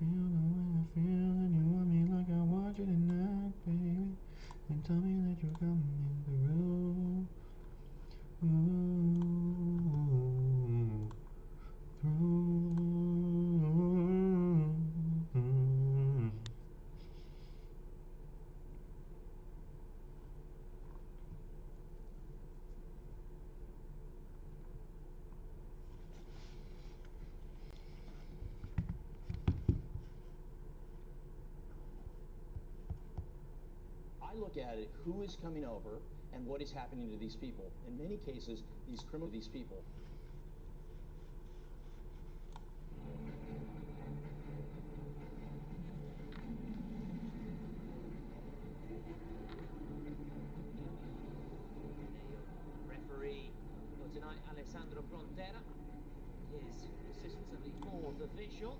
feel the way I feel, and you want me like I want you tonight, baby. And tell me that you're coming through. I look at it, who is coming over and what is happening to these people. In many cases, these people. Referee for tonight, Alessandro Frontera. His assistants at the for the visual.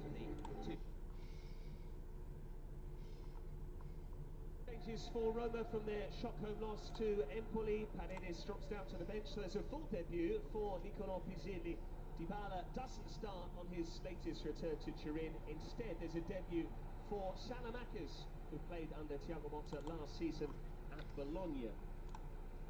Waiting for the two. Changes for Roma from their shock home loss to Empoli. Paredes drops down to the bench, so there's a full debut for Nicolò Pisilli. Dybala doesn't start on his latest return to Turin. Instead, there's a debut for Salamakers, who played under Thiago Motta last season at Bologna.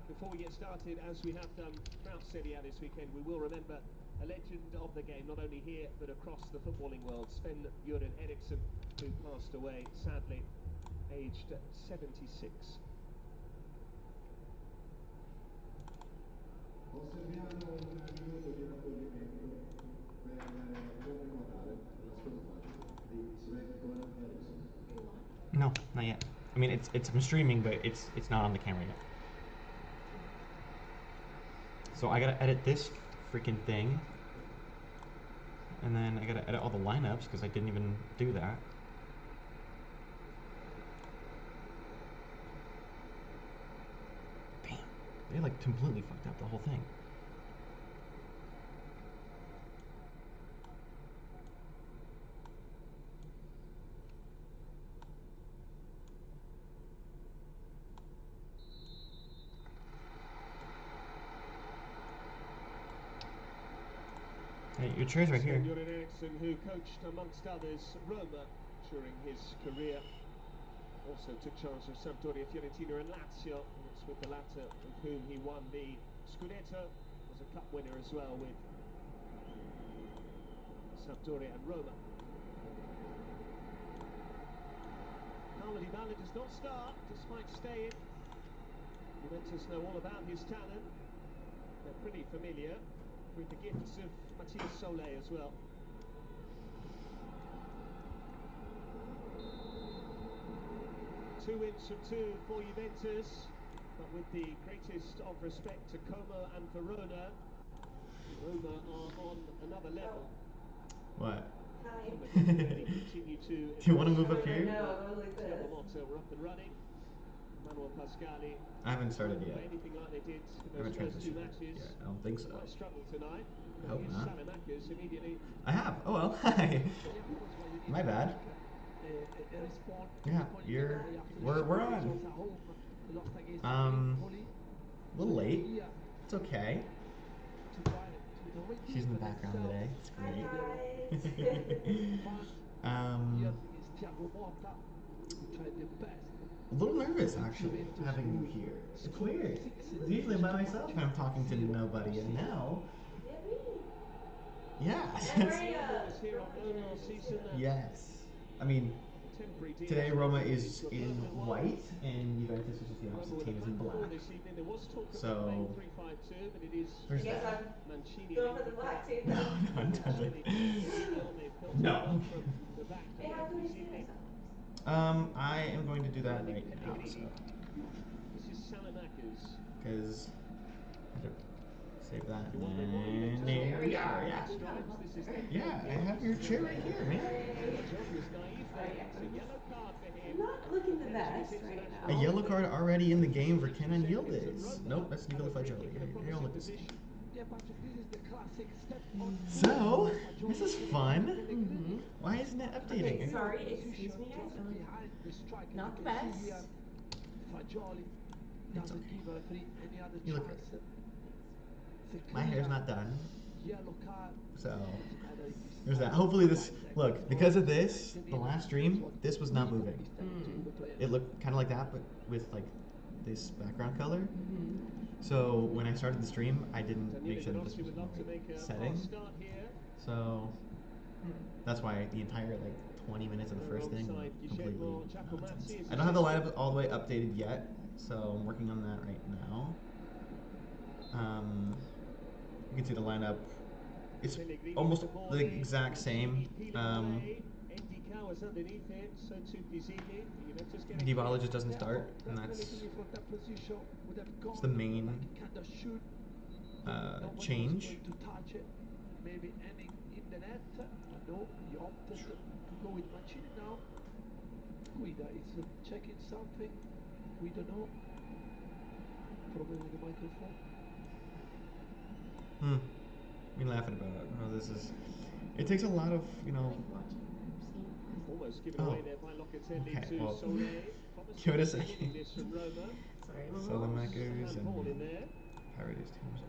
Before we get started, as we have done throughout Serie A this weekend, we will remember a legend of the game, not only here but across the footballing world, Sven-Göran Eriksson, who passed away sadly aged 76. No, not yet. I mean, it's I'm streaming, but it's not on the camera yet. So I gotta edit this freaking thing, and then I gotta edit all the lineups because I didn't even do that. Damn, they like completely fucked up the whole thing. Hey, your chair's right here. Sven-Göran Eriksson, who coached amongst others Roma during his career, also took charge of Sampdoria, Fiorentina and Lazio. And it's with the latter with whom he won the Scudetto, was a cup winner as well with Sampdoria and Roma. Paulo Dybala does not start despite staying. Juventus know all about his talent. They're pretty familiar with the gifts of Matthias Solé as well. Two wins from two for Juventus, but with the greatest of respect to Como and Verona, Roma are on another level. What? Hi. Do you want to move up here? No, like this. We're up and running. Manuel Pascali. I haven't started yet. Anything like they did I haven't in those first two transitioned matches. yet. I don't think so. Quite struggled tonight. I hope not. Salamakers immediately. I have. Oh well. Hi. My bad. Yeah, we're on. A little late. It's okay. She's in the background today. It's great. A little nervous actually having you here. It's weird. Usually I'm by myself when I'm talking to nobody, and now, yeah. Yes. I mean, today Roma is in white and Juventus, which is the opposite team, is in black. So there's that. Go for the black team. No, it doesn't. No. Hey, how do we see this? I am going to do that right now. So, because save that. And there we are. Yeah. Yeah, I have your chair right here, man. I'm not looking the best right now. A yellow card already in the game for Kenan Yildiz. Nope, that's Nicola Fagioli. Here, look this. So, this is fun. Mm-hmm. Why isn't it updating? Okay, sorry, excuse me guys. Not the best. It's okay. You look good. My hair's not done. So there's that. Hopefully this, look, because of this, the last stream, this was not moving. It looked kind of like that, but with like this background color. So when I started the stream, I didn't make sure that this was in the right setting. So that's why the entire like 20 minutes of the first thing were completely nonsense. I don't have the lineup all the way updated yet, so I'm working on that right now. You can see the lineup. It's almost the exact same. Dybala just doesn't start, and that's the main change. Maybe aiming in the net. No, he opted to go with Mancini now. Guida is checking something. We don't know. Probably with the microphone. We laughing about it. Oh, this is. It takes a lot of, you know. Almost given away there by Locatelli Okay, to well, Sole. give it a second. This from Roma. Sorry. Salamakers and Ball in there. Paredes comes off.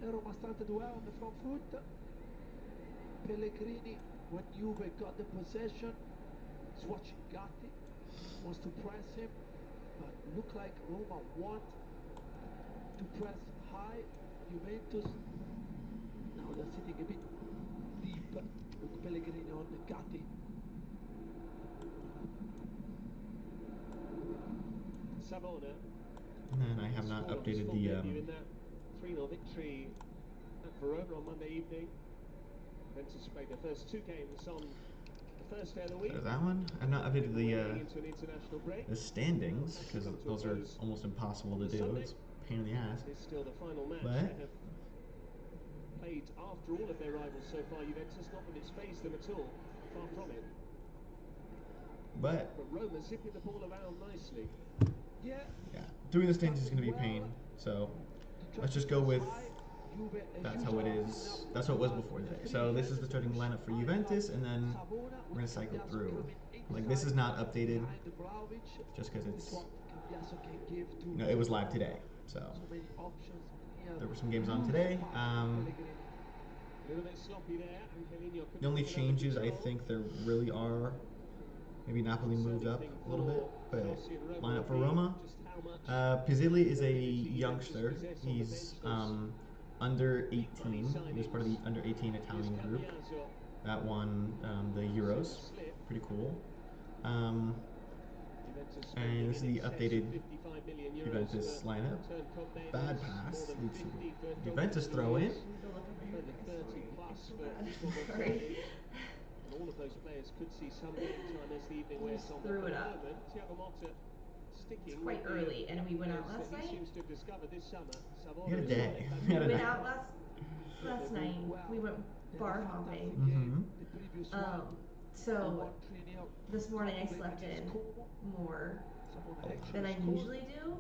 Roma started well on the front foot. Pellegrini, when Juve got the possession, is watching Gatti, wants to press him, but look like Roma want to press high. Juventus, now they're sitting a bit deep with Pellegrini on Gatti. Savona. And I have not updated the 3-0 victory at Roma on Monday evening. Juventus played their first two games on the first day of the week. There's that one. I've not updated the standings because those are almost impossible to do. It's a pain in the ass. It's still the final match. But they have played after all of their rivals so far. Juventus, not that it's phased them at all. Far from it. But Roma zipping the ball around nicely. Yeah. Doing the standings is going to be a pain. So let's just go with that's how it is. That's what it was before today. So this is the starting lineup for Juventus, and then we're going to cycle through. Like, this is not updated just because it's, you know, it was live today. So there were some games on today. The only changes I think there really are, maybe Napoli moved up a little bit, but lineup for Roma. Pizzilli is a youngster. He's under 18. He was part of the under 18 Italian group that won the Euros. Pretty cool. And this is the updated Juventus lineup. Bad pass leads to Juventus throw in. All of those players could see some game time as the evening wears on. Threw it up. Thiago Motta sticking. It's quite early, and we went out last night. Seems to have discovered this summer. We had a day. We went out last night. We went bar hopping. So this morning I slept in more than I usually do.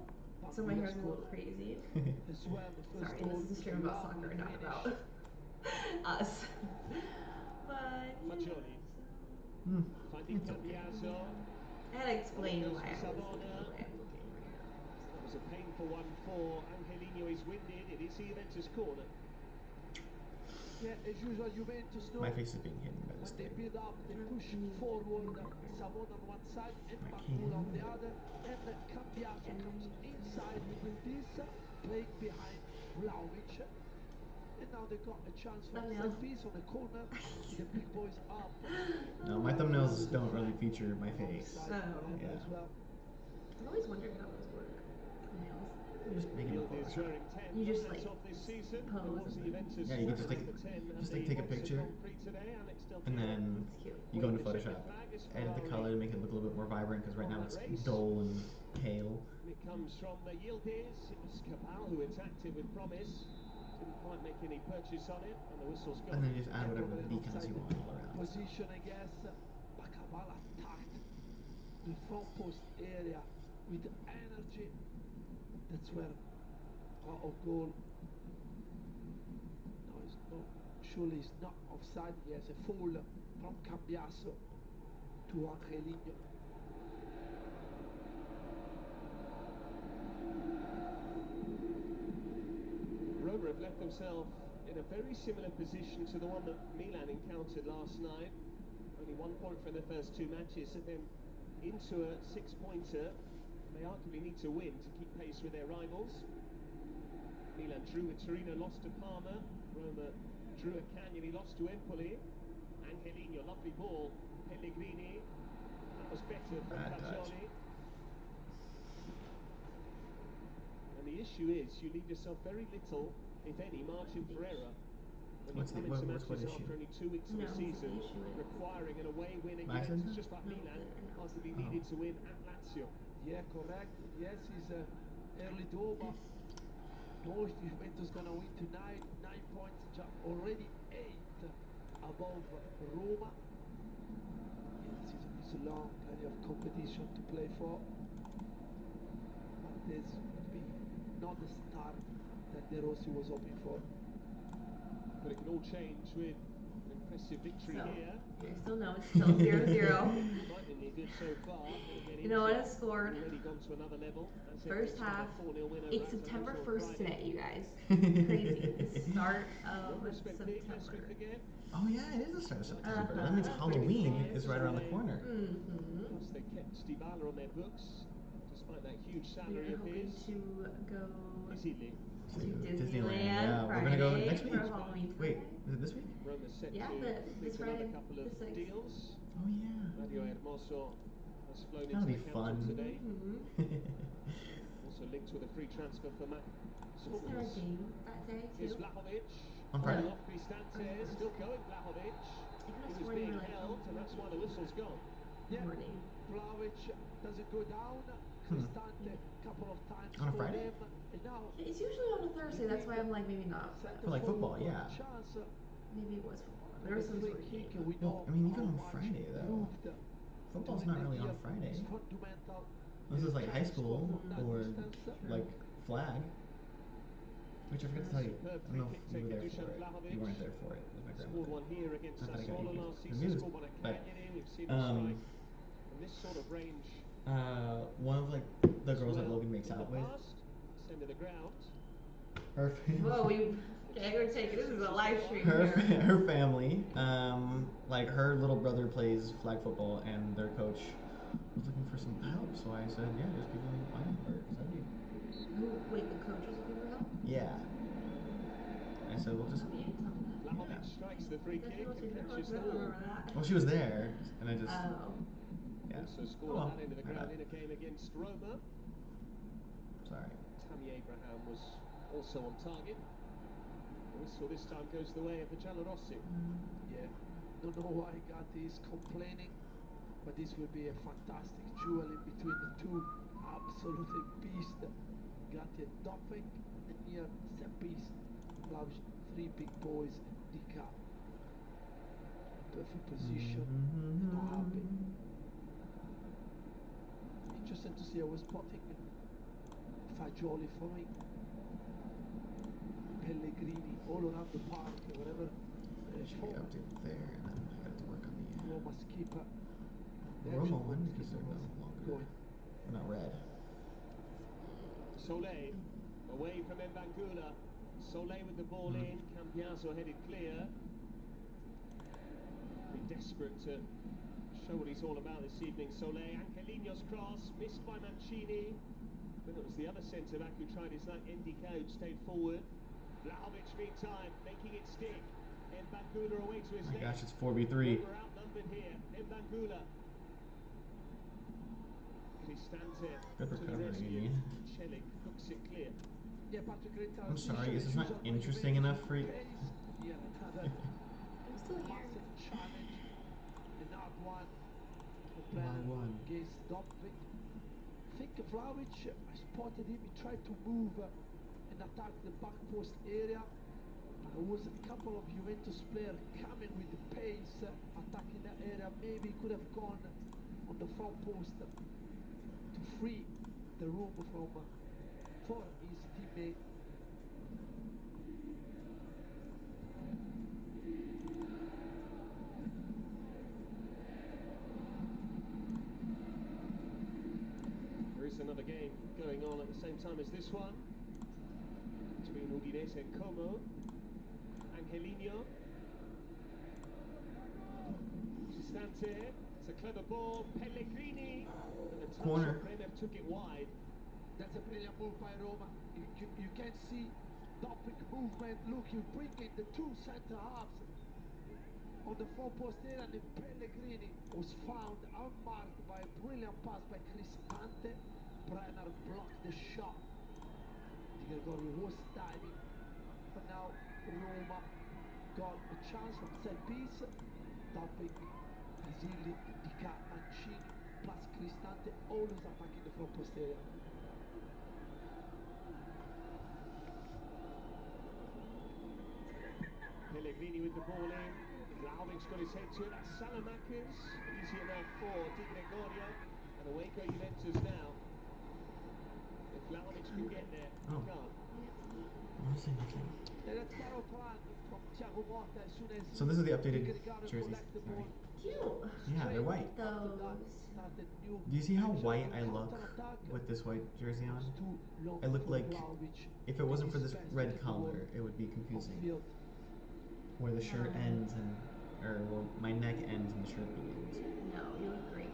So my hair's a little crazy. Sorry, this is a stream about soccer, not about us. But yeah. I had to explain why I was looking the way I'm looking right now. That was a painful one for Angelino. He's winded. It is Juventus corner. Yeah, as usual, Juventus. My face is being hidden by the They stick. build up, they push forward. Savona on one side and Bakula on the other, and Cambiaso comes inside with this, playing behind Vlahovic. And now they got a chance for a set piece on the corner. The big boys up. No, my thumbnails don't really feature my face. Oh. Yeah. As well. I've always wondered how those work. Nails. Just make it a Photoshop. You just like pose. Yeah, you can just take a picture, and then you go into Photoshop, edit the color to make it look a little bit more vibrant, because right now it's dull and pale. It comes from the Yildiz. It was Cabal who attacked it with promise. Didn't quite make any purchase on it, and the whistle's gone. And then you just add whatever decals you want all around. Position, I guess. Cabal attacked the front post area with energy. That's where of goal. No, it's not. Surely it's not offside. He has a foul from Cambiaso to Angelino. Roma have left themselves in a very similar position to the one that Milan encountered last night. Only 1 point from their first 2 matches, and then into a 6-pointer. They arguably need to win to keep pace with their rivals. Milan drew with Torino, lost to Parma. Roma drew at Cagliari, lost to Empoli. Angelino, lovely ball. Pellegrini, that was better from Fagioli. And the issue is, you leave yourself very little, if any, margin for error. When you come into matches after only 2 weeks of the season, requiring an away win against, just like Milan, arguably needed to win at Lazio. Yeah, correct. Yes, it's early door, but no, if Juventus gonna win tonight, 9 points, already 8 above Roma. Yeah, the season is long, plenty of competition to play for. But this would be not the start that De Rossi was hoping for. But it can all change with an impressive victory here. I still know it's still 0-0. Frighteningly good so far. You know what has scored? Already gone to another level. First half. It's September 1st today, you guys. Crazy. The start of September. Oh yeah, it is the start of September. That means Halloween is right around the corner. Plus they kept Dybala on their books, despite that huge salary of his. To go Easily. to Disneyland. Friday, We're gonna go next week. For Halloween. Wait, is it this week? Roma's set Yeah, to this another Friday, couple of the 6th. deals. Oh yeah. Radio Hermoso has flown That'll into be the fun. capital today. Also linked with a free transfer for Matt. Is there a game that day Here's too? Vlahovic. On Friday. Off Cristante, still going Vlahovic. I He could was have being sworn held, and that's why the whistle's gone. Yeah, morning. Vlahovic doesn't go down. Cristante a couple of times On a for Friday? them. And now It's usually on a Thursday, that's why I'm like, maybe not. For like football, yeah. chance. Maybe it was football. There was some sort of game. We Well, know I mean, even how on much Friday, though. improved Football's during not the really on year. Friday. It's fundamental. This is like high school That or distance. like flag. Which I forgot to tell you. I don't know if you were there for it. You weren't there for it. It was my Scored grandmother. one here against Not that I got Sassuolo you last the season. news, Scored one at but, Cagliari. We've seen him strike from this sort of range. One of like the girls that Logan makes out with. Send to the ground. Her Whoa, we're taking this is a live stream her here. her family, like her little brother plays flag football, and their coach was looking for some help. So I said, yeah, just give him my number. Wait, the coach was looking for help? Yeah. I said, we'll just. Vlahovic strikes the free kick and catches the ball. Well, she was there, and I just. Yeah. Also scored at that end of the ground in a game against Roma. Sorry. Tammy Abraham was also on target. The whistle this time goes the way of the Giallorossi. Yeah, don't know why Gatti is complaining, but this will be a fantastic duel in between the two absolutely beasts. Gatti and Dopping, and here set piece, Vlahovic, 3 big boys, and Dika. Perfect position, not happy. Interesting to see, I was spotting Fagioli following Pellegrini all around the park, wherever Should be updated there, and then I got to work on the Roma's keeper. Roma one because they're no longer. They're not red. Soleil away from Mbangula. Soleil with the ball in. Cambiaso headed clear. Be desperate to show what he's all about this evening. Soleil, Angelino's cross missed by Mancini. Then it was the other centre back who tried his luck. Ndika who stayed forward. Vlahovic meantime making it stick. Mbangula away to his My left. gosh, it's 4v3. We're outnumbered here. Mbangula. Cristante Good to the recovery, rescue. Ian. Celik hooks it clear. Yeah, Patrick Rita, I'm sorry, is this not interesting enough for you? Yeah, another I'm still here. massive challenge. The not one. The Not one. against Dopping. I think Vlahovic, I spotted him, he tried to move and attack the back post area. There was a couple of Juventus players coming with the pace, attacking that area. Maybe he could have gone on the front post to free the room for his teammate. There is enough another game going on at the same time as this one between Udinese and Como. Angelino. Cristante. It's a clever ball. Pellegrini. And the touch Corner. of Bremer took it wide. That's a brilliant move by Roma. You can see topic movement. Look, you bring in the two center halves on the four post area, and Pellegrini was found unmarked by a brilliant pass by Cristante. Brenner blocked the shot. Di Gregorio was diving, but now Roma got a chance from set piece. Topic, Pisilli, Dica, Mancini, plus Cristante, always attacking the front post area. Pellegrini with the ball in. Vlahovic's got his head to it. That's Salamakers. Easy enough for Di Gregorio. And away go Juventus now. If Vlahovic can get there, he can't. And a thorough plan from Thiago Motta as soon as So this is the updated Di Gregorio jerseys. collect the ball. Cute. Yeah, they're white. After that, Those. started new Do you see how action white to I look counter-attack. with this white jersey on? It's too long I look for like, Vlahovic. if it wasn't for this His best red to keep the ball collar, it would be confusing. upfield. Where the shirt ends and, or well, my neck ends and the shirt begins. No, you look great.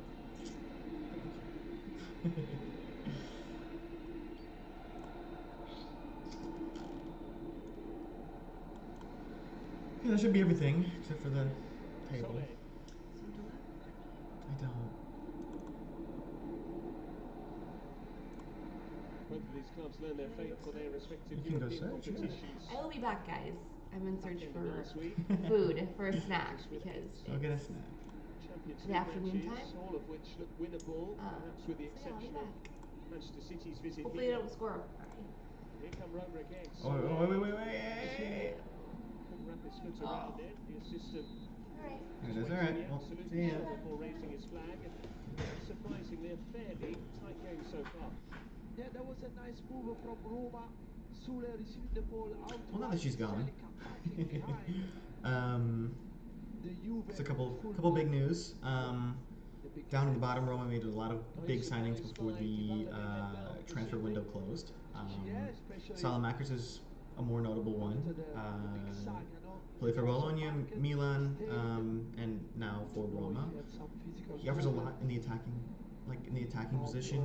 Yeah, that should be everything except for the table. Sole. I don't. Both of these clubs learn their fate for their respective You can go European search, yeah. competitions. I will be back, guys. I'm in search Back for ended last week. food for a snack because I'll get a snack. Champions The League afternoon matches, time? all of which look winnable, perhaps with the so yeah, I'll be exception of back. Manchester City's visit Hopefully here. they don't score already. Here come Roma again. Oh, wait. Couldn't wrap his foot around it. The assistant Alright. It is waiting alright. the Well, absolute see ya. buzzer before raising his flag. And surprisingly, a fairly tight game so far. Yeah, that was a nice move from Roma. Sule receiving the ball out. Well, now that she's gone. It's a couple big news. Down at the bottom, Roma made a lot of big signings before the transfer window closed. Salamakers is a more notable one. Played for Bologna, Milan, and now for Roma. He offers a lot in the attacking position.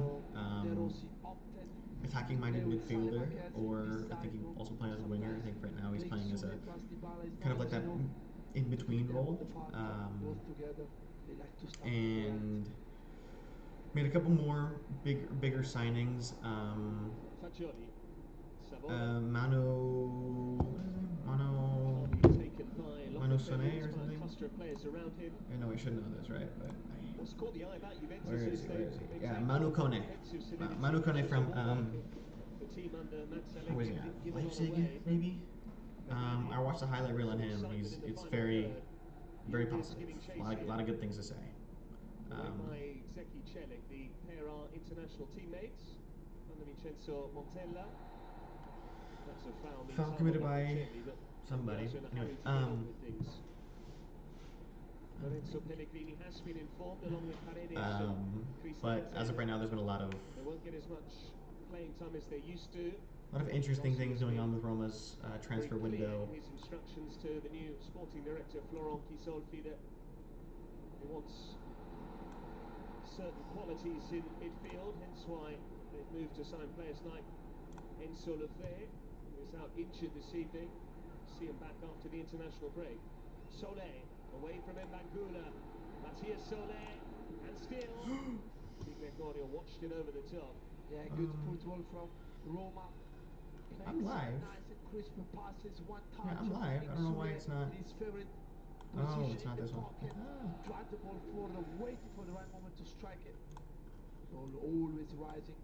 Attacking-minded midfielder, or I think he also plays as a winger. I think right now he's playing as a kind of like that in-between role. And made a couple more bigger signings. Fagioli. Manu Soné or something? Cluster of players around him. I know I should know this, right? But What's caught the eye about Juventus where is he? they Yeah, maintain Manu Kone. defensive solidity. Manu Kone from The team under Mazzalek where's he didn't at? give a lot Leipzig, away. maybe. I watched the highlight reel on him. It's very positive. A lot of good things to say. By Zeki Celik, the pair are international teammates under Vincenzo Montella. That's a foul. Foul committed by somebody. Anyway, Lorenzo Pellegrini has been informed along with Paredes. but as of right now, there's been a lot of They won't get as much playing time as they used to. interesting things going on with Roma's transfer Very clear window. in his instructions to the new sporting director Florent Chisolfi that he wants certain qualities in midfield, hence why they've moved to sign players like Enzo Lefebvre, who is out injured this evening. See him back after the international break. Sole, away from Mbangula. Matthias Sole, and still Di Gregorio watched it over the top. Yeah, good football from Roma. I'm live. Nice and crisp passes, one touch. Yeah, I'm live. I don't know why it's not. His favorite Oh, position it's not in this the one. pocket. Drive the ball forward, waiting for the right moment to strike it. Always rising.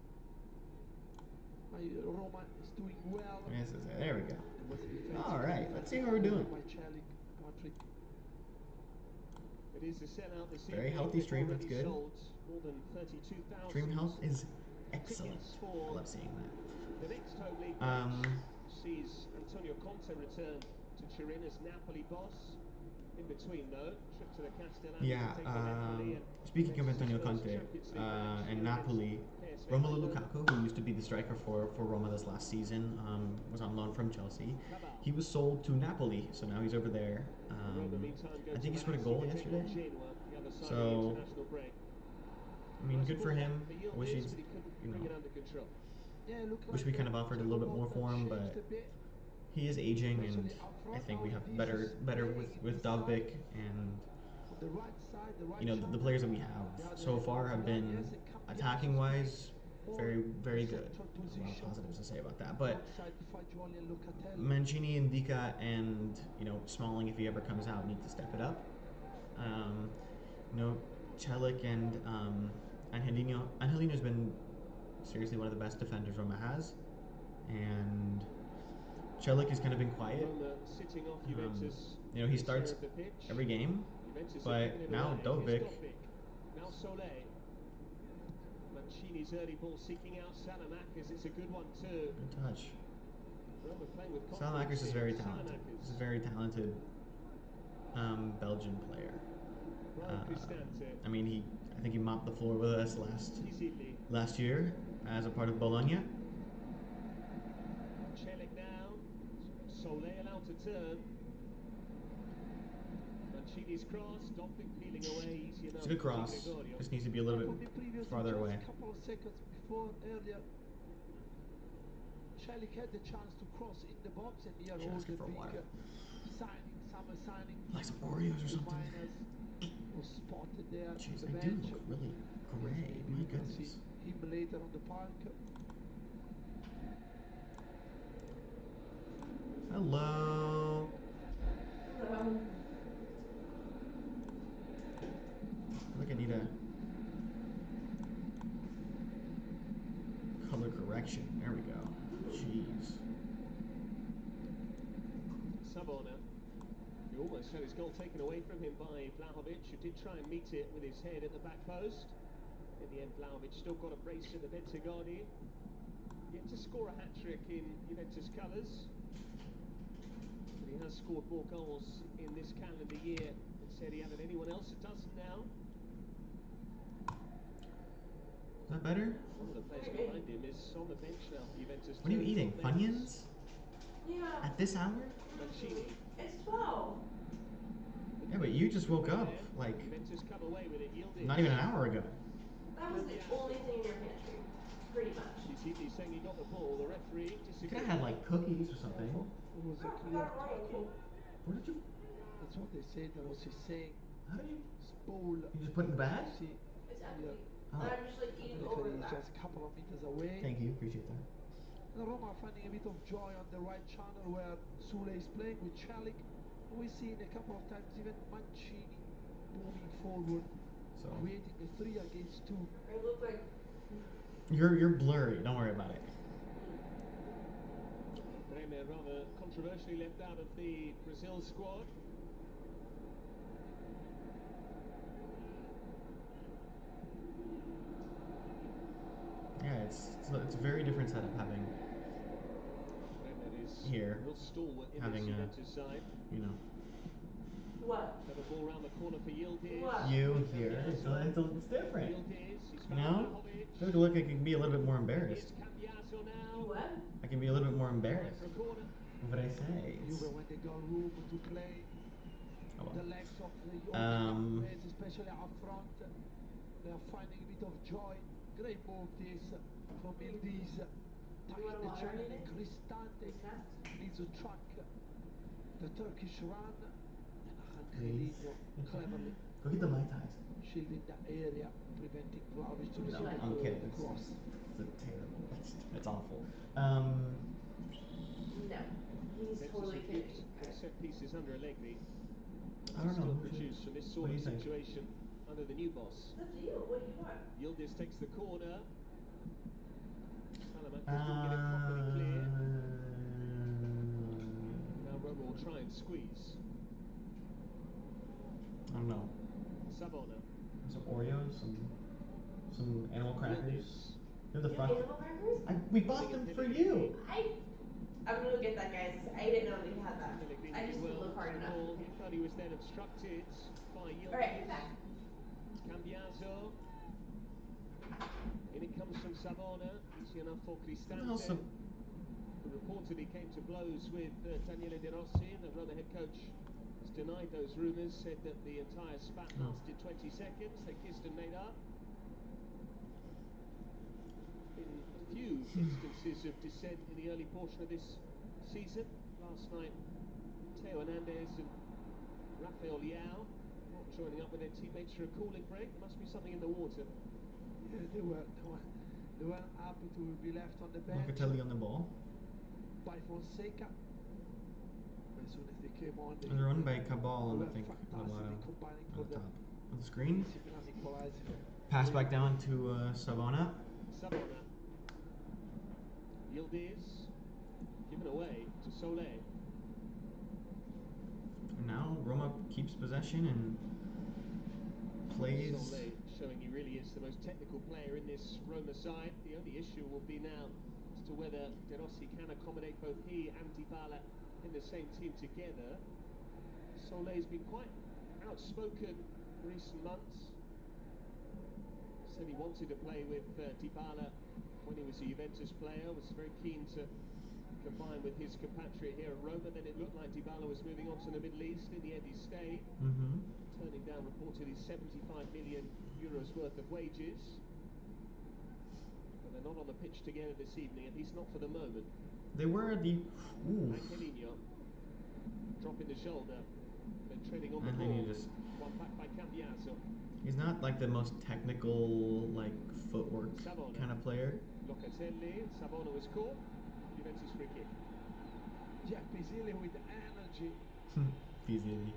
Roma is doing well. Yes, there we go. There was a defensive All right, let's see how we're by doing. Celik, Patrick. It is a sellout this Very evening. healthy stream, that's Already good. sold more than 32,000 Stream health is excellent. tickets I for love seeing that. the next home league Um, match sees Antonio Conte return to Turin as Napoli boss. In between, though, trip to the Castellani Yeah, to take on Empoli and speaking of Antonio Juventus Conte Champions League match and against Napoli, PSV Romelu Eindhoven. Lukaku, who used to be the striker for Roma this last season, was on loan from Chelsea. He was sold to Napoli, so now he's over there. Roma, meantime, go I to think he scored a Lazio goal to take yesterday. on Genoa, the other side of the So, international break. I mean, Nice good for ball him. back I wish Yildiz, he'd, but he couldn't you bring know, it under control. Yeah, look wish like we kind of offered a Thiago little bit more Motta for him, changed but a bit. he is aging, and Especially up I front, think now we have Vinicius better playing with this side. Dovbyk, and On the right side, the right you know the players that we have so far have been attacking wise very good. A lot of positives to say about that, but Mancini and Dika and Smalling, if he ever comes out, need to step it up. Celik and Angelino's been seriously one of the best defenders Roma has, and Celik has kind of been quiet. Roma sitting off Juventus. He starts every game, but now Dovbyk. Now Solé. Mancini's early ball seeking out Salamakers. It's a good one too. Good touch. Roma playing with Salamakers is very talented. Salamakers. He's a very talented Belgian player. I mean, I think he mopped the floor with us last year as a part of Bologna. Celik now. Solé allowed to turn. Mancini's cross. Dovbyk peeling away. Easy enough. It's a good cross. Just needs to be a little bit farther away. A couple of seconds before earlier, Celik had the chance to cross in the box, and here all the big summer signing, like some Oreos or something. Was spotted there. Jeez, the I bench. do look really gray. Maybe My we can see goodness. him later on the park. Hello. Hello. I think I need a color correction. There we go. Jeez. Sabona, who almost had his goal taken away from him by Vlahovic, who did try and meet it with his head at the back post. In the end, Vlahovic still got a brace in the Bentegani. Yet to score a hat-trick in Juventus colours. But he has scored more goals in this calendar year in Serie A than anyone else. A dozen now. Is that better? One of the players behind him is on the bench now for Juventus. What are you eating? Funyuns? Yeah. At this hour? Mancini. It's 12. Yeah, but you just woke up like Juventus come away with it. Yildiz. not even an hour ago. That was the only thing in your pantry. Pretty much. He's saying he got the ball. The referee You could have had like cookies or something. It was a I clear got an Oreo tackle. cake. Where did you? That's what they said. That was his saying. How did you? Bowl. You just put it in the bag? See, It's empty. Oh. And I'm just like eating over he's the back. just a couple of meters away. Thank you. Appreciate that. And Roma are finding a bit of joy on the right channel where Sule is playing with Celik. We've seen a couple of times even Mancini moving forward, So creating a 3 against 2. I look like. you're blurry. Don't worry about it. Bremer rather controversially left out of the Brazil squad. Yeah, it's a very different setup having Bremer is here, real stalwart in having this a Juventus side. What? Have a ball round the corner for Yildiz. What? you here. It's different. Yildiz, he's You found know? Vlahovic. I feel like I can be a little bit more embarrassed. Here's Cambiaso now. What? I can be a little bit more embarrassed. For a corner. What I say? It's, Juve when they got room to play oh the well. legs of the Um, young players, especially up front. They are finding a bit of joy. Great move this from Yildiz. Tucking want the water or channel. anything? Cristante Snaps? needs to track the Turkish run. Please. Angelino cleverly Go get the Mai Tais. shielding that area, preventing Vlahovic to receive No, the I'm ball kidding. across. It's terrible. It's awful. No. He's Juventus totally refused kidding. to set pieces under Allegri. I don't Still know. produce from this What sort do of you think? situation under the new boss. It's up to you. What do you want? Yildiz takes the corner. Salamakers didn't get it properly clear. Now Roma will try and squeeze. I don't know. Sabona. Some Oreos, some animal crackers. Yildiz. You have the You front. have animal crackers? We bought them for you. I'm gonna go get that, guys. I didn't know that he had that. I just didn't look hard enough. He thought he was then obstructed by Alright, I'm back. Cambiaso. In it comes from Savona. Easy enough for Cristante. Awesome. Who reportedly came to blows with Daniele De Rossi. The Roma head coach has denied those rumours, said that the entire spat lasted 20 seconds. They kissed and made up. Been a few instances of dissent in the early portion of this season. Last night, Theo Hernandez and Rafael Leao not joining up with their teammates for a cooling break. There must be something in the water. Yeah, they were happy to be left on the bench Locatelli on the ball. by Fonseca. As soon as they came on, they They're run by Cabal and were I think fantastically combining on for the the top of the screen. equalizer. Pass back down to Savona. Savona. Yildiz given away to Solé. And now Roma keeps possession and plays. Solé showing he really is the most technical player in this Roma side. The only issue will be now as to whether De Rossi can accommodate both he and Dybala in the same team together. Solé's been quite outspoken in recent months. Said he wanted to play with Dybala when he was a Juventus player, was very keen to combine with his compatriot here at Roma. Then it looked like Dybala was moving on to the Middle East. In the end, he stayed, turning down reportedly 75 million euros worth of wages. But they're not on the pitch together this evening, at least not for the moment. They were at the. Ooh. Angelino dropping the shoulder, then treading on the And then ball. you just. One back by Cambiaso. He's not like the most technical, like footwork Savona. kind of player. Locatelli, Savona was caught. Juventus free kick. Yeah, Pisilli with energy. Pisilli.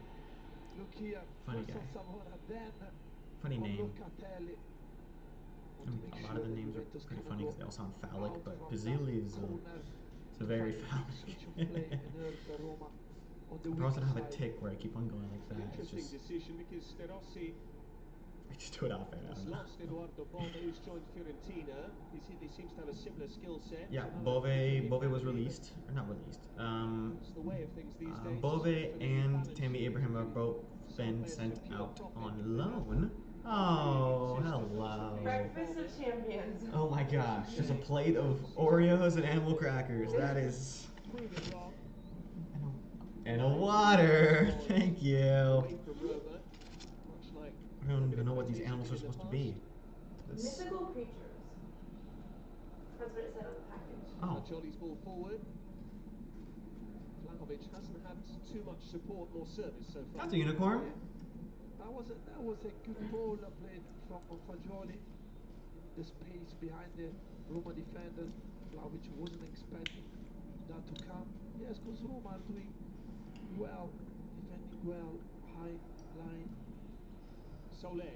Look here, Funny first guy. on Savona, then Funny on name. Locatelli. A lot of the names are pretty funny because they all sound phallic, but Pisilli is it's a very phallic. I also have a tick where I keep on going like that. It's Interesting just decision because De Rossi I just do it off has lost Eduardo Bove, who's joined Fiorentina. He seems to have a similar skill set. Yeah, Another Bove was released, or not released. It's the way of things these days. Bove For the and balance Tammy sheet. Abraham have both been Players sent secure out profit. on loan. Oh, hello. Breakfast of champions. Oh my gosh, just a plate of Oreos and animal crackers. That is. Prove it wrong. And a water. Thank you. Away from Roma, much like I don't even know what these animals are supposed to be. Mythical creatures. That's what it said on the package. Oh. Jolly's ball forward. Vlahovic hasn't had too much support nor service so far. That's a unicorn. That was a good ball played from Fagioli. The space behind the Roma defenders, which wasn't expecting that to come. Yes, because Roma are doing well, defending well, high line. Solé,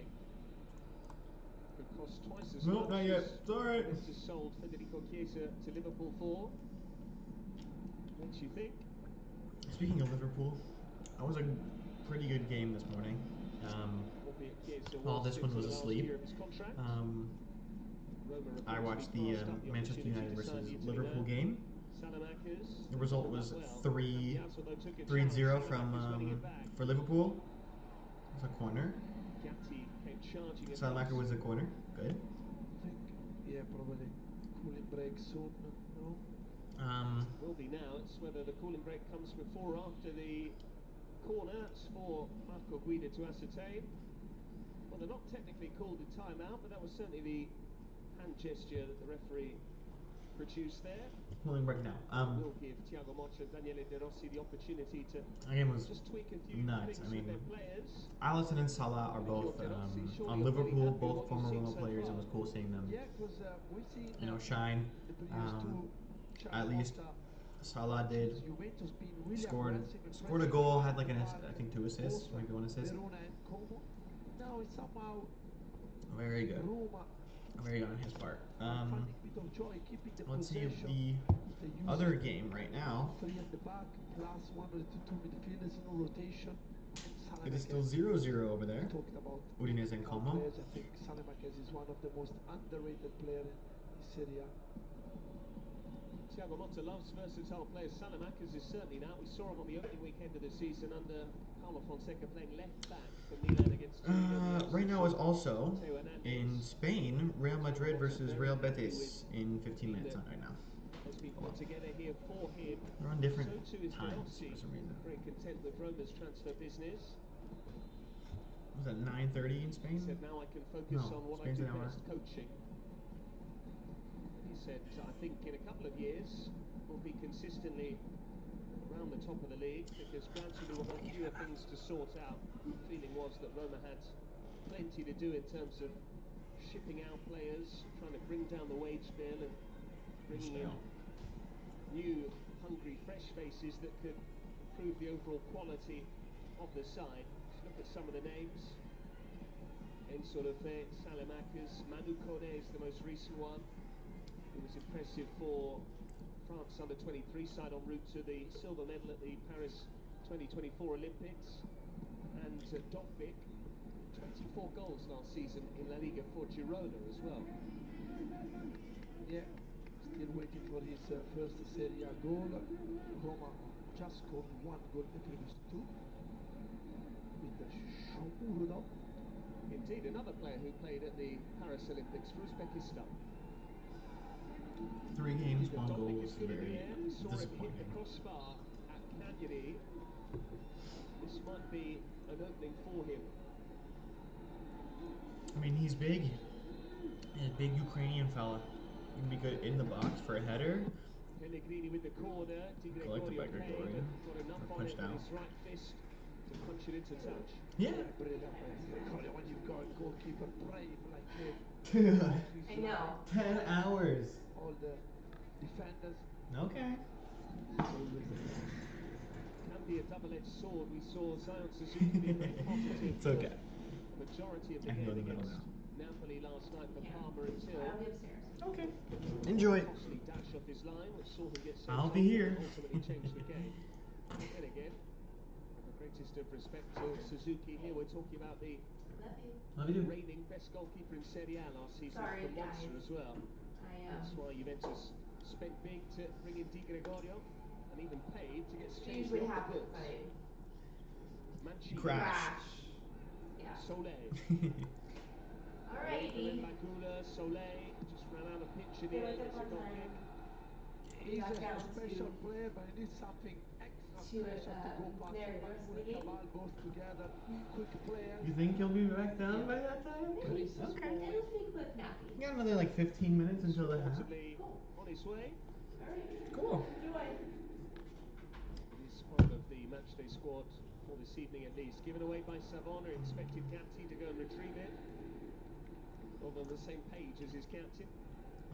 who cost twice as Nope, much not yet. as It's alright. Juventus sold Federico Chiesa to Liverpool for. Makes you think. Speaking of Liverpool, that was a pretty good game this morning. Albeit Chiesa Well, was this fit one for was the last asleep. year of his contract. I Roma reportedly watched the passed up Manchester opportunity United to sign versus the Italy Liverpool man. game. Salamakers, The result done was that well. 3-0 Cambiaso, though, took a chance. from Salamakers winning it back. for Liverpool. It was a corner. Gatti came charging Salamaker was a corner. Good. I think, yeah, probably cooling break soon. No. Will be now. It's whether the cooling break comes before or after the corner. It's for Marco Guida to ascertain. Well, they're not technically called a timeout, but that was certainly the hand gesture that the referee produced there. Cooling break now. Will give Thiago Motta and Daniele De Rossi the opportunity to That game was just tweak a few nuts. things I mean, with their players. Alisson and Salah are both on Liverpool, both former Roma players. It was cool seeing them, Yeah, because we've seen shine. the previous two. At least Salah did. Juventus being really Scored aggressive, a goal, had like I think 2 assists, maybe 1 assist. Verona and Como. Now it's somehow Very good. Roma Very good on his part. finding a bit of joy, keeping the Let's see possession. the They use other game right now. 3 at the back, plus 1 of the 2 midfielders in rotation. It is still 0-0 over there. Talked about Udinese and Como. players. I think Salamakers is one of the most underrated players in Serie A. Thiago Motta loves versatile players. Salamakers is certainly that. We saw him on the opening weekend of the season under Paulo Fonseca playing left back for Milan against Right now is also in Spain, Real Madrid versus Real Betis in 15 minutes on right now. Has been put together here for him. They're on different So too is times Belotti. for some reason. Very content with Roma's transfer business. Was that 9:30 in Spain? He said, now I can focus No, on what Spain's I do an hour. best, coaching. He said, I think in a couple of years we'll be consistently around the top of the league, because gradually we'll have fewer things to sort out. The feeling was that Roma had plenty to do in terms of shipping out players, trying to bring down the wage bill and bringing in new, hungry, fresh faces that could improve the overall quality of the side. Just look at some of the names. Enzo Lefebvre, Salamakers, Manu Kone is the most recent one. It was impressive for France under-23 side en route to the silver medal at the Paris 2024 Olympics. And Dovbyk, 24 goals last season in La Liga for Girona as well. Yeah, still waiting for his first Serie A goal. Roma just scored 1 goal in the previous 2 with the Shomurodov. Indeed, another player who played at the Paris Olympics for Uzbekistan. 3 games, 1 goal was Is good in very the air. We saw him hit disappointing. the crossbar at Cagliari. This might be an opening for him. I mean, he's big. He's a big Ukrainian fella. He can be good in the box for a header. Pellegrini with the corner. Collected by Gregorian. Got enough Or on it punched with out. his right fist to punch it into touch. Yeah. Brilliant, man. When you've got a goalkeeper brave like him, I know. 10 hours. all the defenders. Okay. Can be a double-edged sword. We saw Zion Suzuki be very positive. It's okay. Majority of I the can go game in the middle against Napoli last night for Yeah. Parma until I'll be upstairs. Okay. Enjoy. costly dash off his line, which saw him get sent I'll off be here. and ultimately changed the game. And again, the greatest of respect to Suzuki here, we're talking about the Love you. Love you. reigning best goalkeeper in Serie A last season, Sorry, the Monster guys. as well. That's why Juventus spent big to bring in Di Gregorio and even paid to get It Strange usually off the happens. books. Mancini, Crash. Yeah. Soleil. Alrighty. Magula, Soleil just ran out of pitch in the Feel end. like It's a a fun goal time. kick. He's Back a down special to- player, but he needs something extra to, special to go past there, him. the rest of Magula the game? Cabal both together, quick players. You think he'll be back down by that time? Chris is Okay. I don't think with Nappy. We got another like 15 minutes until the half. Possibly Cool. on his way. Alright. Cool. Enjoy. He's part of the matchday squad for this evening at least. Given away by Savona, expected Gatti to go and retrieve it. All on the same page as his captain.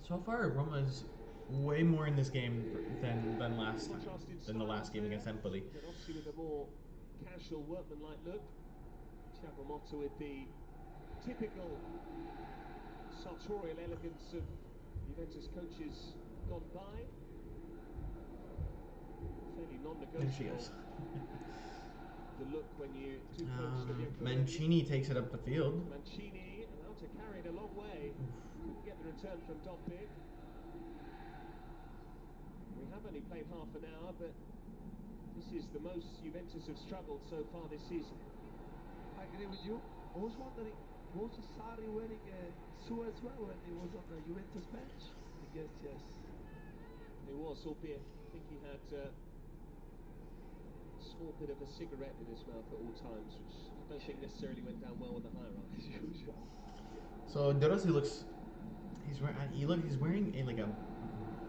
So far, Roma's way more in this game than last time, Contrasted than the last game styles against Empoli. there, but obviously with a more casual, workmanlike look. Thiago Motta with the typical sartorial elegance of Juventus coaches gone by. Fairly There she non-negotiable. is. The look when you do coach the Bianco. Mancini takes it up the field. Mancini allowed to carry it a long way. Couldn't get the return from Dovbyk. We have only played half an hour, but this is the most Juventus have struggled so far this season. I agree with you. I was wondering, was Sarri wearing a suit as well when he was on the Juventus bench? I guess yes. It was, albeit I think he had a small bit of a cigarette in his mouth at all times, which I don't think necessarily went down well with the hierarchy. As usual. So De Rossi looks. He's wearing a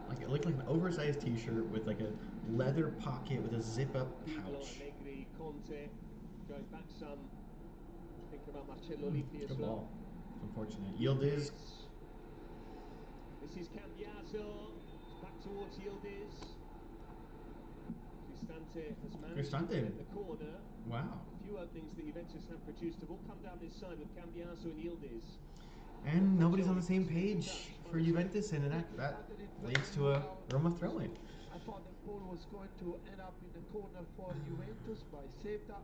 like it looked like an oversized T-shirt with like a leather pocket with a zip-up pouch. Allegri, Conte, going back some. Think about Marcello Lippi as Good well. ball. It's unfortunate. Yildiz. This is Cambiaso. It's back towards Yildiz. Cristante has managed Cristante. to get the corner. Wow. A few openings that Juventus have produced have all come down this side with Cambiaso and Yildiz. And nobody's on the same page for Juventus, and that leads to a Roma throw-in. I thought the ball was going to end up in the corner for Juventus, but I saved that.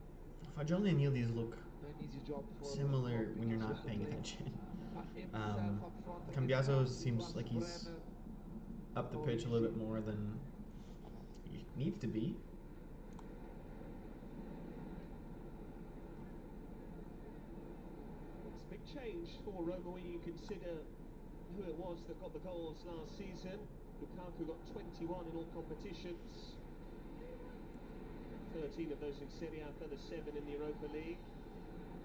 Fagioli and Yildiz look An easy job for similar when you're not paying attention. Cambiaso seems like he's up the pitch a little bit more than it needs to be. It's a big change for Roma when you consider who it was that got the goals last season. Lukaku got 21 in all competitions. 13 of those in Serie A, further 7 in the Europa League.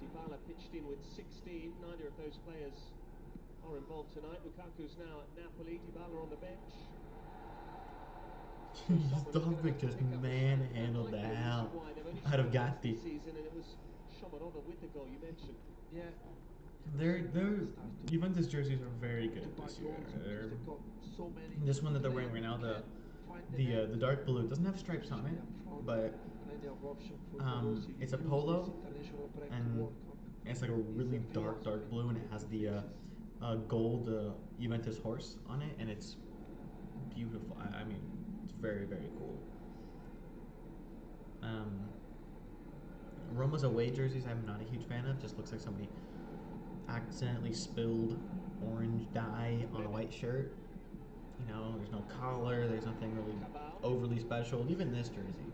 Dybala pitched in with 16. Neither of those players are involved tonight. Lukaku's now at Napoli. Dybala on the bench. Dovbyk just manhandled the hell out of Gatti. And it was Shomanova with the goal you mentioned. Yeah. Their Juventus jerseys are very good this year. This one that they're wearing right now, the dark blue, doesn't have stripes on it, but it's a polo, and it's like a really dark blue, and it has the gold Juventus horse on it, and it's beautiful. I mean, it's very, very cool. Roma's away jerseys I'm not a huge fan of. Just looks like somebody accidentally spilled orange dye on a white shirt. You know, there's no collar, there's nothing really overly special. Even this jersey,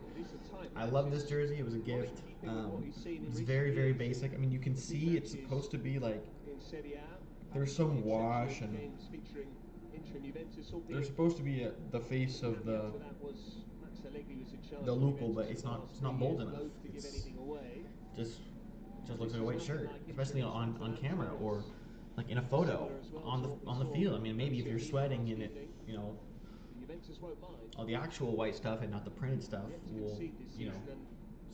I love this jersey. It was a gift. It's very, very basic. I mean, you can see it's supposed to be like there's some wash, and they're supposed to be at the face of the local, but it's not bold enough. It's just looks like a white shirt, especially on camera or like in a photo on the field. I mean, maybe if you're sweating and it, you know, all the actual white stuff and not the printed stuff will, you know,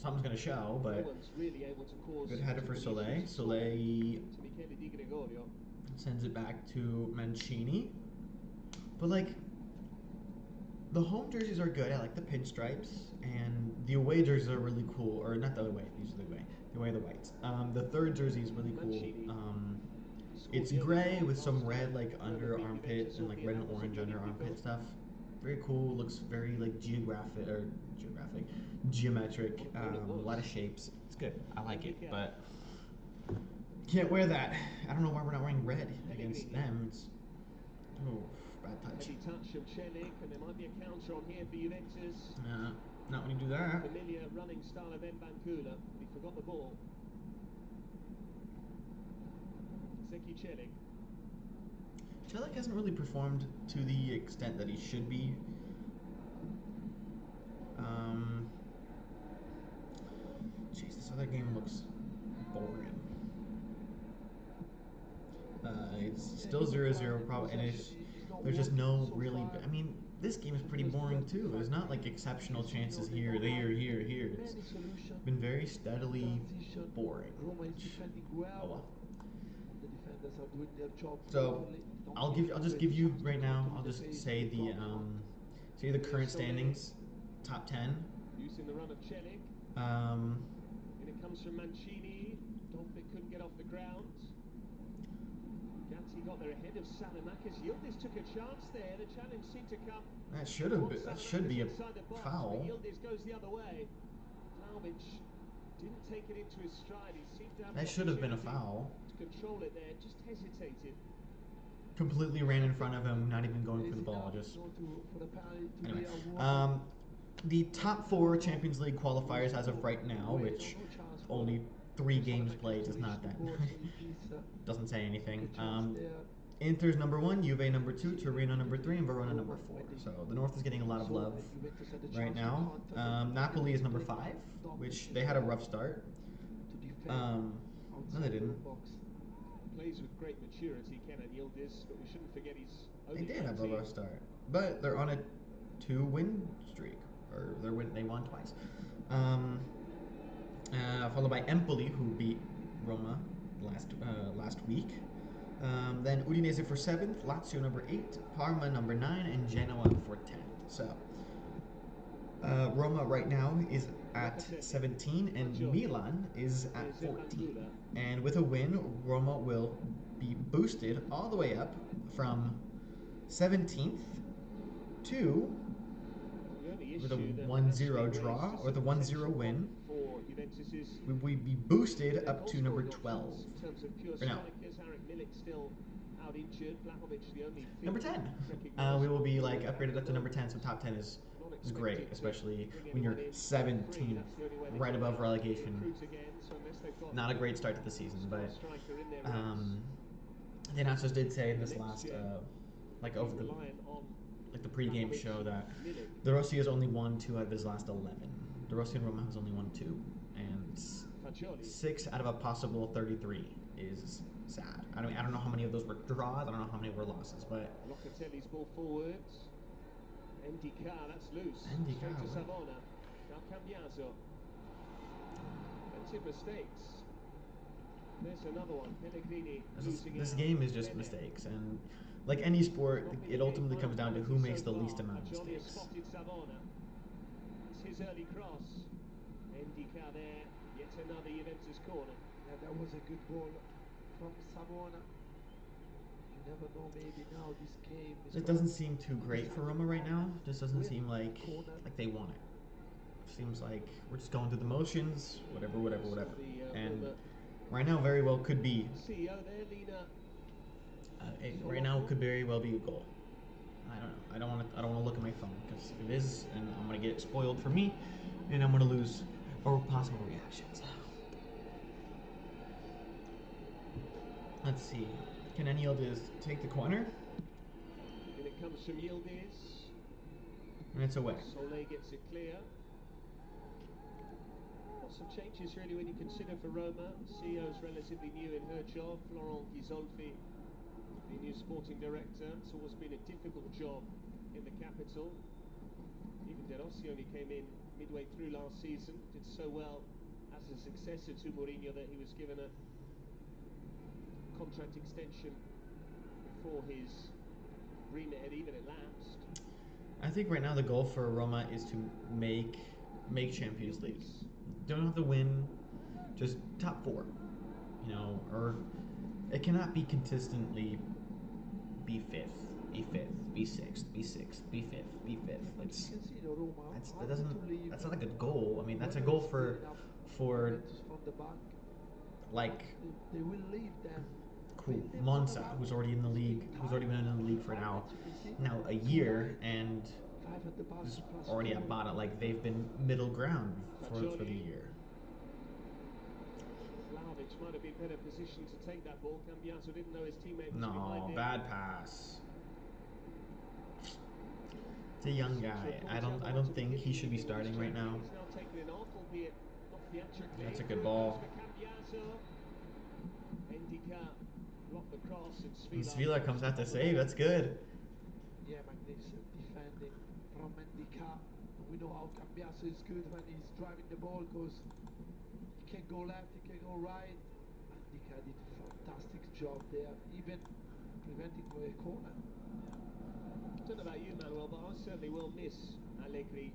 something's gonna show. But good header for Soleil. Soleil sends it back to Mancini. But like, the home jerseys are good. I like the pinstripes, and the away jerseys are really cool. Or not the away, these are the away. The away are the whites. The third jersey is really cool. It's gray with some red like under armpit and like red and orange under armpit stuff. Very cool. Looks very like geometric. A lot of shapes. It's good. I like it, but can't wear that. I don't know why we're not wearing red against them. It's bad touch. Touch of Celik, and there might be a counter on here for Juventus. Not when you do that. Familiar running style of Mbankula. He forgot the ball. Celik hasn't really performed to the extent that he should be. Jeez, this other game looks boring. It's still 0-0 probably, and there's just no really. I mean, this game is pretty boring too. There's not like exceptional chances here, there, here. It's been very steadily boring. Oh well. So I'll just give you right now. I'll just say the current standings, top 10. Using the run of Celik. And it comes from Mancini. Dovbyk couldn't get off the ground. Gatti got there ahead of Salamakis. Yildiz took a chance there. The challenge seemed to come. That should be a foul. Yildiz goes the other way. Vlahovic didn't take it into his stride. He seemed to have that should have been a foul. To control it there, just hesitated. Completely ran in front of him, not even going for the ball. Just anyway. The top 4 Champions League qualifiers as of right now, which only 3 games played, is not that. Doesn't say anything. Inter's number 1, Juve number 2, Torino number 3, and Verona number 4. So the North is getting a lot of love right now. Napoli is number 5, which they had a rough start. No, they didn't. Plays with great maturity, Kenan Yildiz, but we shouldn't forget he's only They did have a rough start, but they're on a 2-win streak, or they won twice. Followed by Empoli, who beat Roma last week. Then Udinese for 7th, Lazio number 8, Parma number 9, and Genoa for 10th. So Roma right now is at 17, and Milan is at 14. And with a win, Roma will be boosted all the way up from 17th to, with a 1-0 draw or the 1-0 win, we'd be boosted up to number 12 for now. out injured. Vlahovic, the only Number 10. We will be like upgraded up to number 10, so top 10 is great, especially when you're 17th, right above relegation. Not a great start to the season, but the announcers did say in this last, like over the pregame show that De Rossi has only won 2 out of his last 11. De Rossi and Roma has only won 2, and 6 out of a possible 33 is sad. I don't know how many of those were draws. I don't know how many were losses, but Locatelli's ball forwards. Ndika, that's loose. Ndika, Straight to what? Savona. Now Cambiaso. Plenty of mistakes. There's another one. Pellegrini losing this out. game is just mistakes, and like any sport, it ultimately comes down to who makes the least amount of Johnny has mistakes. spotted Savona. It's his early cross. Ndika there. Yet another Juventus corner. Yeah, that was a good ball from Savona. You never know, maybe now this game is It doesn't seem too great for Roma right now. Just doesn't seem like they want it. Seems like we're just going through the motions, whatever. And right now, very well could be. CEO there, Lina. Right now, could very well be a goal. I don't know. I don't want to look at my phone, because if it is, and I'm gonna get it spoiled for me, and I'm gonna lose or possible reactions. Let's see. Can any Yildiz take the corner? And it comes from Yildiz. And it's away. Soleil gets it clear. Lots of changes really when you consider for Roma. CEO's relatively new in her job. Florent Ghisolfi, the new sporting director. It's always been a difficult job in the capital. Even De Rossi only came in midway through last season. Did so well as a successor to Mourinho that he was given a contract extension before his remit had even elapsed. I think right now the goal for Roma is to make Champions League. Don't have to win, just top 4, or it cannot be consistently be 5th, be 5th, be 6th, be 6th, be 5th, be 5th. That's not a good goal. I mean, that's a goal for like they will leave them. Cool. Monza, who's already in the league, who's already been in the league for now a year, and is already at bottom. Like, they've been middle ground for the year. Vlahovic might have been better positioned to take that ball. Cambiaso didn't know his teammate was behind No, him. bad pass. It's a young guy. I don't think he should be starting right now. He's now taken it off, albeit not theatrically. That's a good ball. Ndika blocked the cross, and Svila comes out to save. That's good. Yeah, magnificent defending from Ndika. We know how Cambiaso is good when he's driving the ball, because he can go left, he can go right. Ndika did a fantastic job there, even preventing a corner. I don't know about you, Manuel, but I certainly will miss Allegri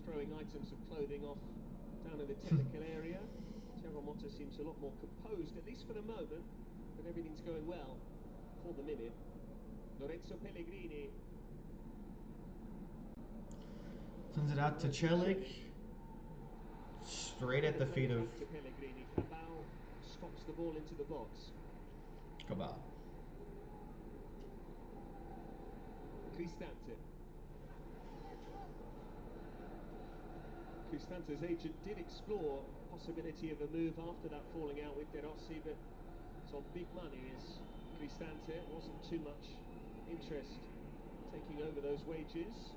throwing items of clothing off down in the technical area. Thiago Motta seems a lot more composed, at least for the moment, but everything's going well for the minute. Lorenzo Pellegrini. Sends it out to Celik. Straight at the feet of To Pellegrini. Cabal stops the ball into the box. Cabal. Cristante. Cristante's agent did explore possibility of a move after that falling out with De Rossi, but it's on big money as Cristante. Wasn't too much interest taking over those wages.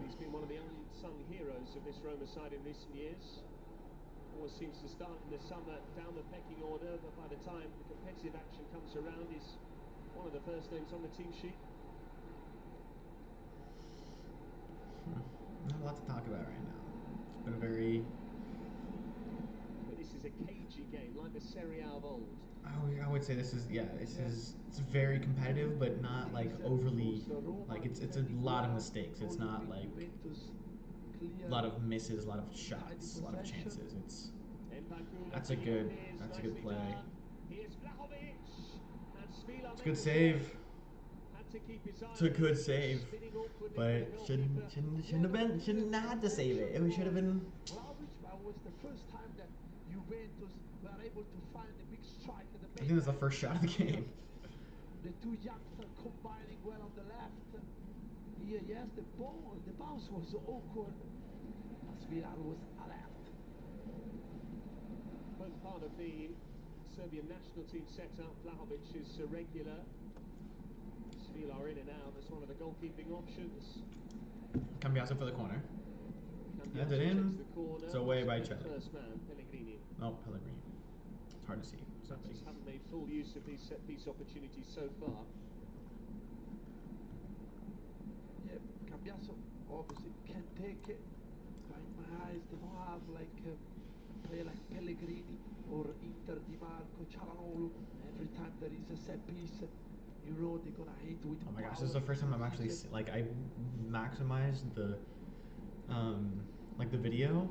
He's been one of the unsung heroes of this Roma side in recent years. Always seems to start in the summer down the pecking order, but by the time the competitive action comes around, he's one of the first names on the team sheet. Not a lot to talk about right now. It's been a very... But this is a cagey game, like the Serie A of old. I would say this is, it's very competitive, but not like overly, like it's a lot of mistakes. It's not like a lot of misses, a lot of shots, a lot of chances. That's a good play. It's a good save. It's a good save, but shouldn't have had to save it. It should have been. Was the first time that Juventus were able to find a big strike at the I think that's the first shot of the game. The two youngsters combining well on the left. Here, yes, the bounce was awkward. Masvidal was left. Both part of the Serbian national team setup. Vlahovic is a regular. Svilar in and out as one of the goalkeeping options. Cambiaso for the corner. Cambiaso And it in. takes the corner. It's away by And Celli. first man, Pellegrini. Oh, Pellegrini. It's hard to see. It's not big. Just haven't made full use of these set piece opportunities so far. Yeah, Cambiaso obviously can take it, but in my eyes they don't have like a player like Pellegrini or Inter Di Marco, Çalhanoğlu. Every time there is a set piece, you know they're gonna hit with Oh my power. gosh, this is the first time I'm actually like I maximized the like the video.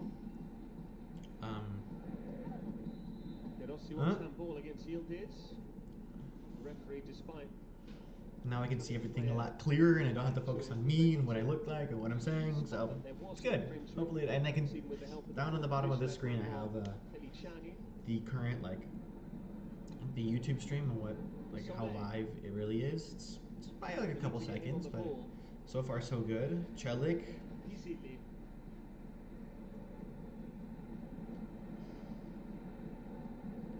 De Rossi wants handball against Yildiz. Referee, despite Now I can see everything a lot clearer, and I don't have to focus on me and what I look like and what I'm saying. So it's good. Hopefully, and I can down on the bottom of this screen I have the current like the YouTube stream and what like how live it really is. It's by like a couple seconds, but so far so good. Celik.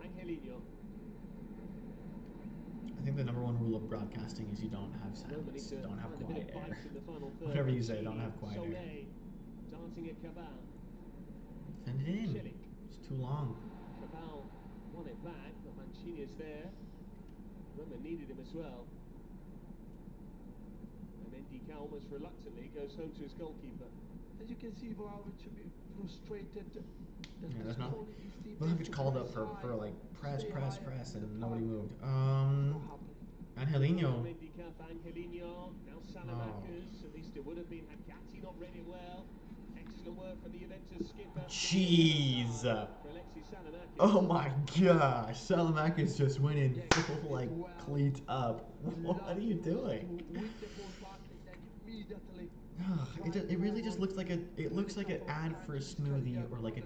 Angelino. I think the number one rule of broadcasting is you don't have silence, don't have quiet air. Whatever you say, don't have quiet air. Darting at Cabal. Send it in. It's too long. Cabal won it back, but Mancini is there. Roma needed him as well. And Ndika almost reluctantly goes home to his goalkeeper. As you can see, Vlahovic a bit frustrated. Yeah, there's not. Vlahovic called up for like press, and nobody moved. Angelino. Ndika for Angelino. Now Salamakers. At least it would have been had Gatti not read it well. Excellent work from the Juventus skipper. Jeez. Oh my gosh, Salamakers just went in full like cleats up. What are you doing? It really just looks like an ad for a smoothie or like a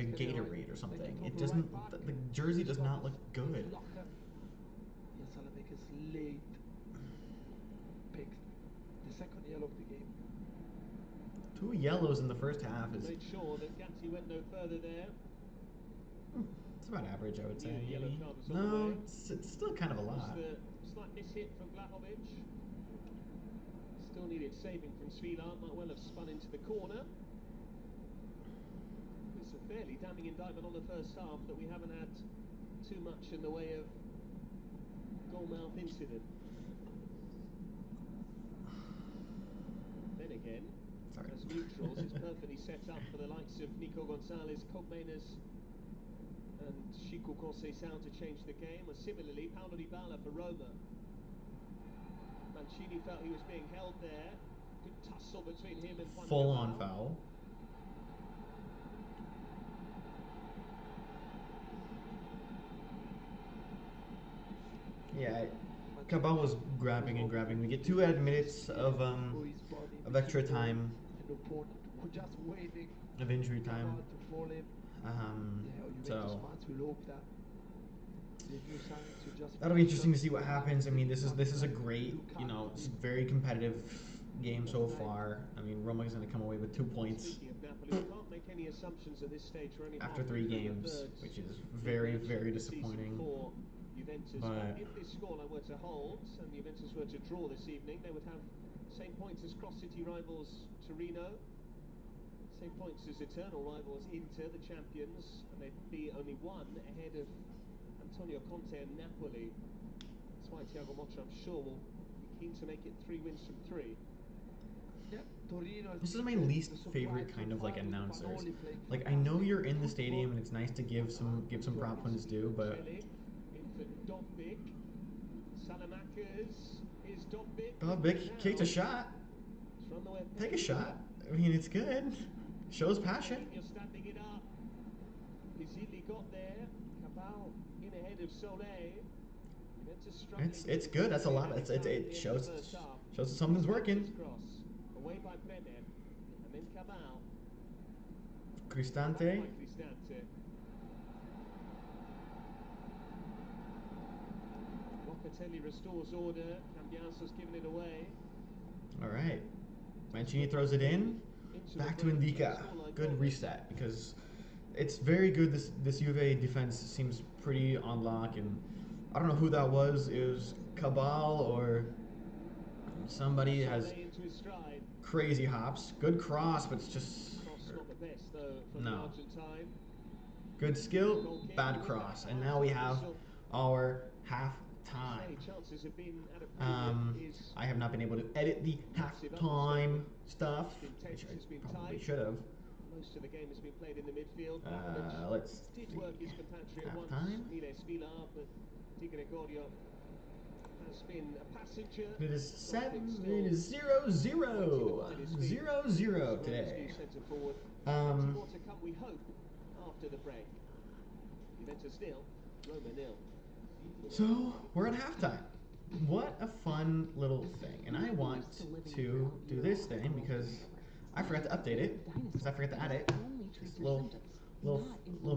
Gatorade or something. It doesn't. The jersey does not look good. Salamakers late picked the second yellow of the game. 2 yellows in the first half is. Made sure that Gatti went no further there. It's about average, I would say. Yellow Maybe. card was on the No, way. it's still kind of a lot. Slight miss hit from Vlahovic. Still needed saving from Svilar. Might well have spun into the corner. It's a fairly damning indictment on the first half that we haven't had too much in the way of goalmouth incident. Then again, as neutrals, it's perfectly set up for the likes of Nico Gonzalez, Cogmenas and Chico Conceição to change the game. Or similarly, Paulo Dybala for Roma. Mancini felt he was being held there. Good tussle between him and Juan Full Cabal. on foul. Yeah, Cabal was grabbing and grabbing. We get 2 added minutes of extra time, of injury time. So that'll be interesting to see what happens. I mean, this is a great, it's a very competitive game so far. I mean, Roma is going to come away with 2 points after 3 games, which is very, very disappointing. Juventus, but if this scoreline were to hold and Juventus were to draw this evening, they would have same points as cross-city rivals Torino, same points as eternal rivals Inter, the champions, and they'd be only 1 ahead of Antonio Conte and Napoli. That's why Thiago Motta, I'm sure, will be keen to make it 3 wins from 3. Yeah, Torino. This is my least favorite kind of like announcers. Like, I know you're in the stadium and it's nice to give some props when it's due, but Dovbyk kicked a shot. Take a shot. I mean, it's good. Shows passion. You're standing it up. Pizzilli got there. Cabal in ahead of Soleil. It's good. That's a lot. It shows that something's working. Away by Bremer, and then Cabal. Cristante. Balotelli restores order. Cambiaso's given it away. All right. Mancini throws it in. Back to Indica. Good reset because it's very good. This Juve defense seems pretty on lock, and I don't know who that was. It was Cabal or somebody has crazy hops. Good cross, but it's just no. Good skill, bad cross, and now we have our half time. I have not been able to edit the halftime stuff, which I probably should have. Most of the game has been played in the midfield. Let's see. Halftime. It is 0-0 today. We hope after the break. Juventus nil, Roma nil. So we're at halftime. What a fun little thing, and I want to do this thing because I forgot to update it, because I forgot to add it. Just little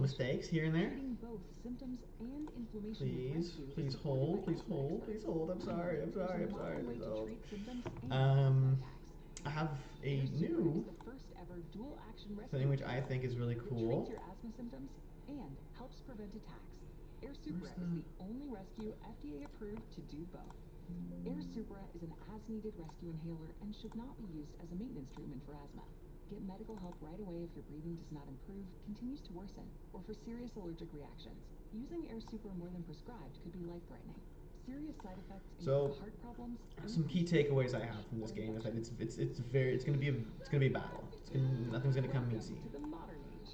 mistakes here and there. Please hold. I'm sorry. Please hold. I have a new thing which I think is really cool. And helps prevent attacks. Air Supra is the only rescue FDA approved to do both. Air Supra is an as-needed rescue inhaler and should not be used as a maintenance treatment for asthma. Get medical help right away if your breathing does not improve, continues to worsen, or for serious allergic reactions. Using Air Supra more than prescribed could be life-threatening. Serious side effects include heart problems. Some key takeaways I have from this game is that it's gonna be a battle. Nothing's gonna come easy.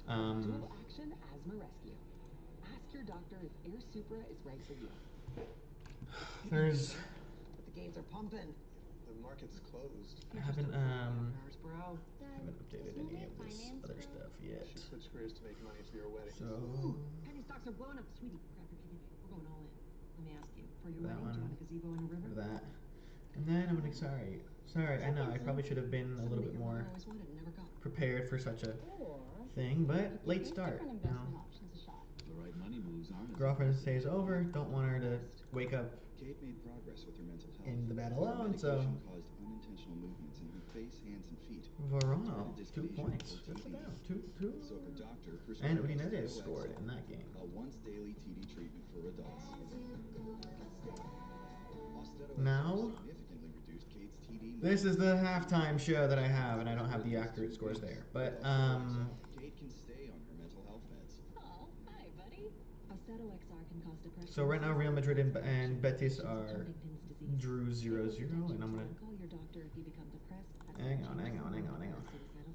Dual action asthma rescue. Ask your doctor if Air Supra is right for you. There's. But the gates are pumping. The market's closed. I haven't bro. updated any of this other stuff yet. She switched careers to make money for your wedding. So. Ooh, penny stocks are blowing up, sweetie. Grab your piggy bank. We're going all in. Let me ask you, for your wedding, do you want a gazebo in a river? That. And then I'm gonna sorry. I know I probably should have been a little bit more prepared for such a thing, but late start. You know. Girlfriend stays over. Don't want her to wake up Kate made progress with her mental health. in the bed alone, so. Caused unintentional movements in her face, hands, and feet. Verona, 2 points. Good for them. Two. So her doctor And Udinese scored in that game. A once daily TD treatment for adults. Now, this is the halftime show that I have, and I don't have the accurate scores there. But, Kate can stay on her mental health meds. Oh, hi, buddy. Aceto XR can cause depression. So right now Real Madrid and Betis are drew 0-0, and I'm gonna. Call your doctor if you become depressed. Hang on. Suicidal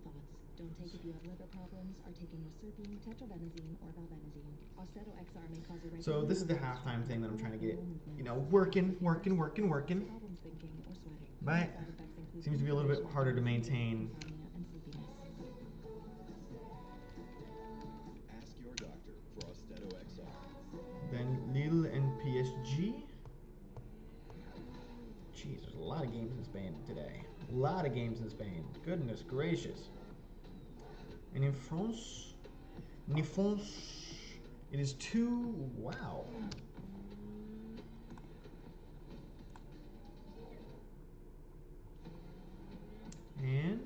thoughts. Don't take if you have liver problems, are taking rosarpine, tetrabenazine, or valbenazine. Aceto XR may cause irregular. So this is the halftime thing that I'm trying to get, working. Problems thinking or sweating. But seems to be a little bit harder to maintain. Ask your doctor for Aceto XR. Then Lille and PSG. Jeez, there's a lot of games in Spain today. Goodness gracious. And in France, it is 2. Wow. And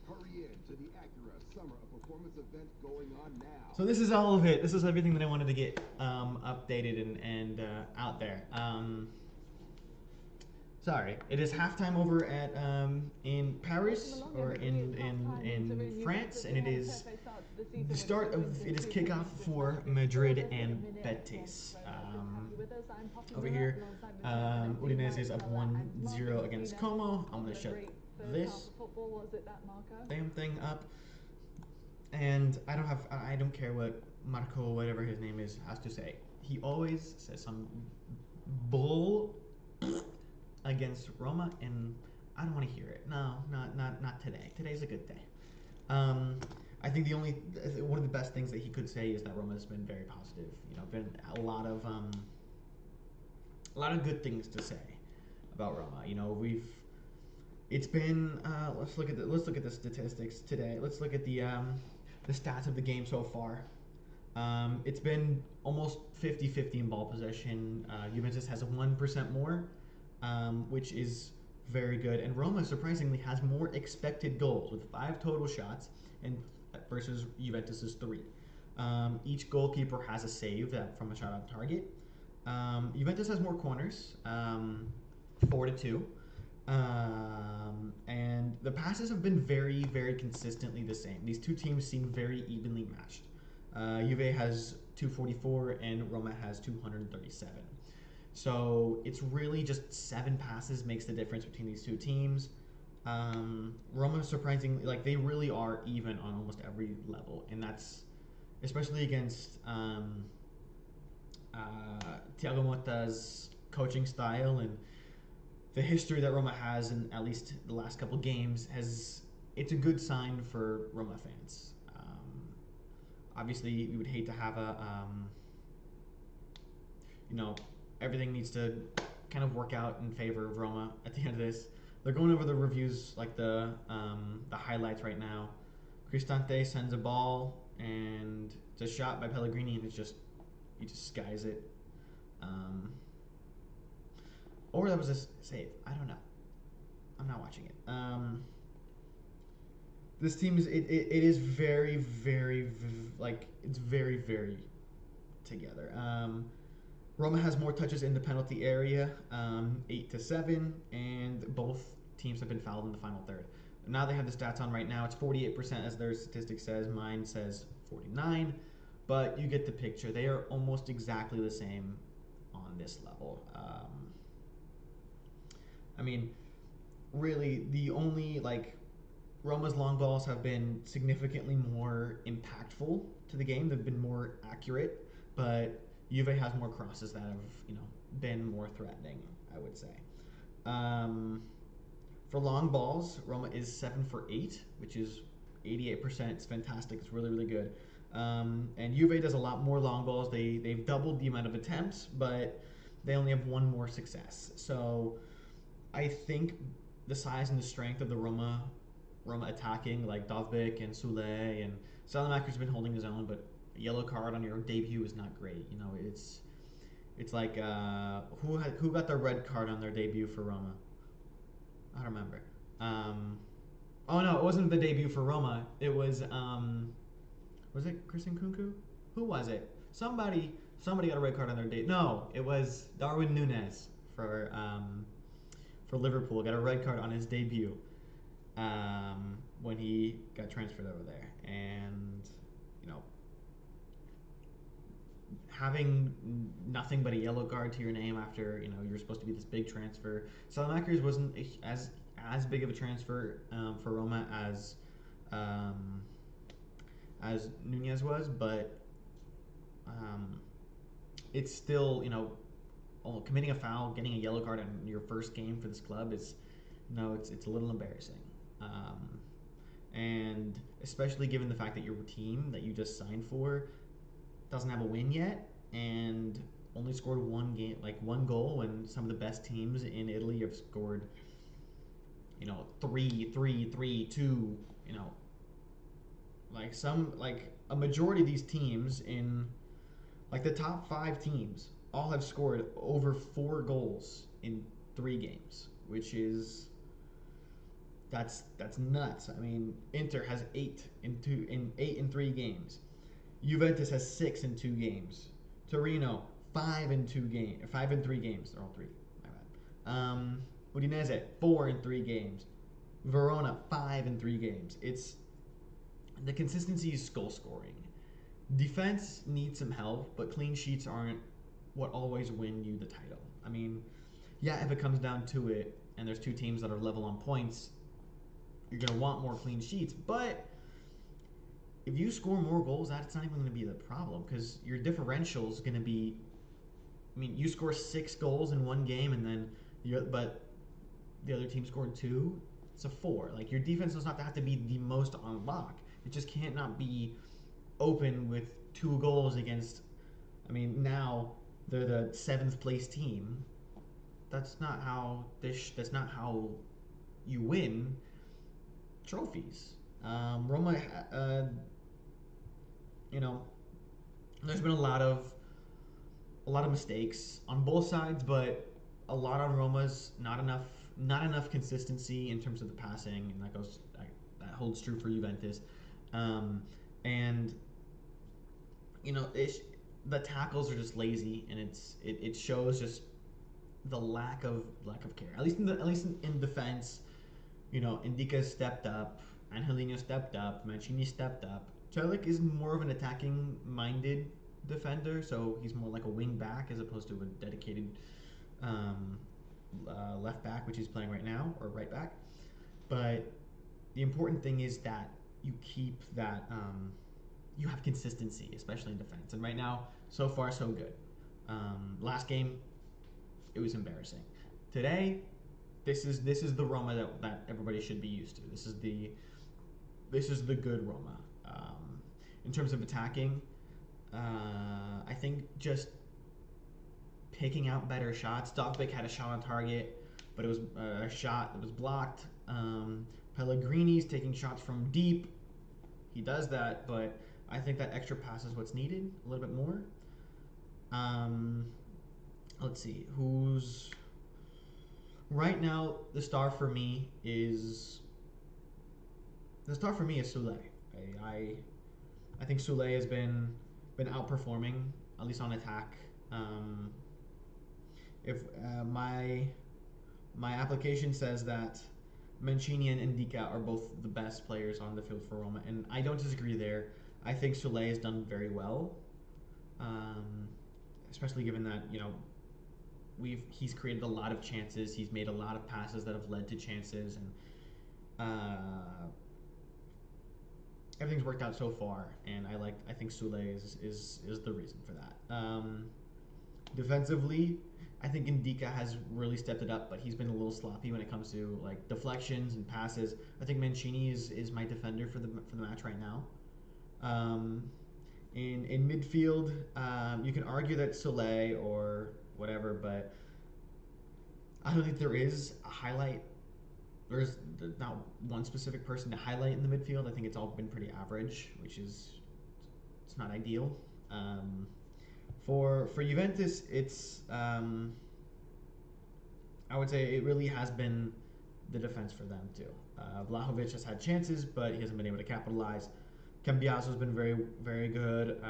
hurry in to the Acura Summer of Performance event going on now. so this is all of it. This is everything that I wanted to get updated and out there. Sorry, it is halftime over at in Paris or in France, and it is the start of kickoff for Madrid and Betis. Over here, Udinese is up 1-0 against Como. I'm gonna shut this damn thing up, and I don't care what Marco, whatever his name is, has to say. He always says some bull against Roma, and I don't want to hear it. No, not today. Today's a good day. I think one of the best things that he could say is that Roma has been very positive. Been a lot of good things to say about Roma. It's been let's look at the statistics today. Let's look at the stats of the game so far. It's been almost 50-50 in ball possession. Juventus has 1% more, which is very good. And Roma surprisingly has more expected goals with 5 total shots and versus Juventus's 3. Each goalkeeper has a save from a shot on target. Juventus has more corners, 4-2. And the passes have been very, very consistently the same. These two teams seem very evenly matched. Juve has 244 and Roma has 237. So it's really just 7 passes makes the difference between these two teams. Roma, surprisingly, like, they really are even on almost every level, and that's especially against Thiago Motta's coaching style and the history that Roma has in at least the last couple games. It's a good sign for Roma fans. Obviously, we would hate to have everything needs to kind of work out in favor of Roma at the end of this. They're going over the reviews, like the highlights right now. Cristante sends a ball, and it's a shot by Pellegrini, and he just skies it. Or that was a save. I don't know. I'm not watching it. This team is it is very, very, like, it's very, very together. Roma has more touches in the penalty area, 8-7, and both teams have been fouled in the final third. Now they have the stats on right now. It's 48% as their statistic says. Mine says 49, but you get the picture. They are almost exactly the same on this level. I mean, really, the only, like, Roma's long balls have been significantly more impactful to the game. They've been more accurate, but Juve has more crosses that have, been more threatening, I would say. For long balls, Roma is 7 for 8, which is 88%. It's fantastic. It's really, really good. And Juve does a lot more long balls. They've doubled the amount of attempts, but they only have 1 more success. So I think the size and the strength of the Roma attacking, like Dovbyk and Sule, and Salamaker's been holding his own, but a yellow card on your debut is not great. It's like who got the red card on their debut for Roma? I don't remember. Oh no, it wasn't the debut for Roma. It was it Christian Kunku? Who was it? Somebody got a red card on their debut. No, it was Darwin Núñez for Liverpool. Got a red card on his debut when he got transferred over there, and having nothing but a yellow card to your name after you're supposed to be this big transfer. Salamaker's wasn't as big of a transfer for Roma as Núñez was, but it's still committing a foul, getting a yellow card in your first game for this club is it's a little embarrassing, and especially given the fact that your team that you just signed for doesn't have a win yet and only scored 1 goal when some of the best teams in Italy have scored 3, 2, a majority of these teams in the top 5 teams all have scored over 4 goals in 3 games, which is that's nuts. I mean, Inter has 8 in 3 games. Juventus has 6 in 2 games. Torino 5 in 3 games. They're all 3. My bad. Udinese 4 in 3 games. Verona 5 in 3 games. It's the consistency is goal scoring. Defense needs some help, but clean sheets aren't what always win you the title. I mean, yeah, if it comes down to it, and there's 2 teams that are level on points, you're gonna want more clean sheets, but if you score more goals, that's not even going to be the problem, because your differential is going to be. I mean, you score 6 goals in 1 game, and then but the other team scored 2. It's a 4. Like, your defense does not have to be the most on lock. It just can't not be open with 2 goals against. I mean, now they're the 7th place team. That's not how That's not how you win trophies. Roma, there's been a lot of mistakes on both sides, but a lot on Roma's. Not enough consistency in terms of the passing, and that holds true for Juventus. And the tackles are just lazy, and it shows just the lack of care. At least in defense, Indica stepped up, Angelino stepped up, Mancini stepped up. Celik is more of an attacking-minded defender, so he's more like a wing back as opposed to a dedicated left back, which he's playing right now, or right back. But the important thing is that you keep that, you have consistency, especially in defense. And right now, so far, so good. Last game, it was embarrassing. Today, this is the Roma that everybody should be used to. This is the good Roma. In terms of attacking, I think just picking out better shots. Dovbyk had a shot on target, but it was a shot that was blocked. Pellegrini's taking shots from deep. He does that, but I think that extra pass is what's needed a little bit more. Let's see who's right now. The star for me is Soulé. I think Soulé has been outperforming, at least on attack. If my application says that Mancini and Indica are both the best players on the field for Roma, and I don't disagree there. I think Soulé has done very well, especially given that he's created a lot of chances. He's made a lot of passes that have led to chances, and everything's worked out so far. And I think Soulé is the reason for that. Defensively, I think Indica has really stepped it up, but he's been a little sloppy when it comes to deflections and passes. I think Mancini is my defender for the match right now. In midfield, you can argue that Soulé or whatever, but I don't think there is a highlight. There's not one specific person to highlight in the midfield. I think it's all been pretty average, which is it's not ideal. For Juventus, it's I would say it really has been the defense for them too. Vlahovic has had chances, but he hasn't been able to capitalize. Cambiaso has been very, very good.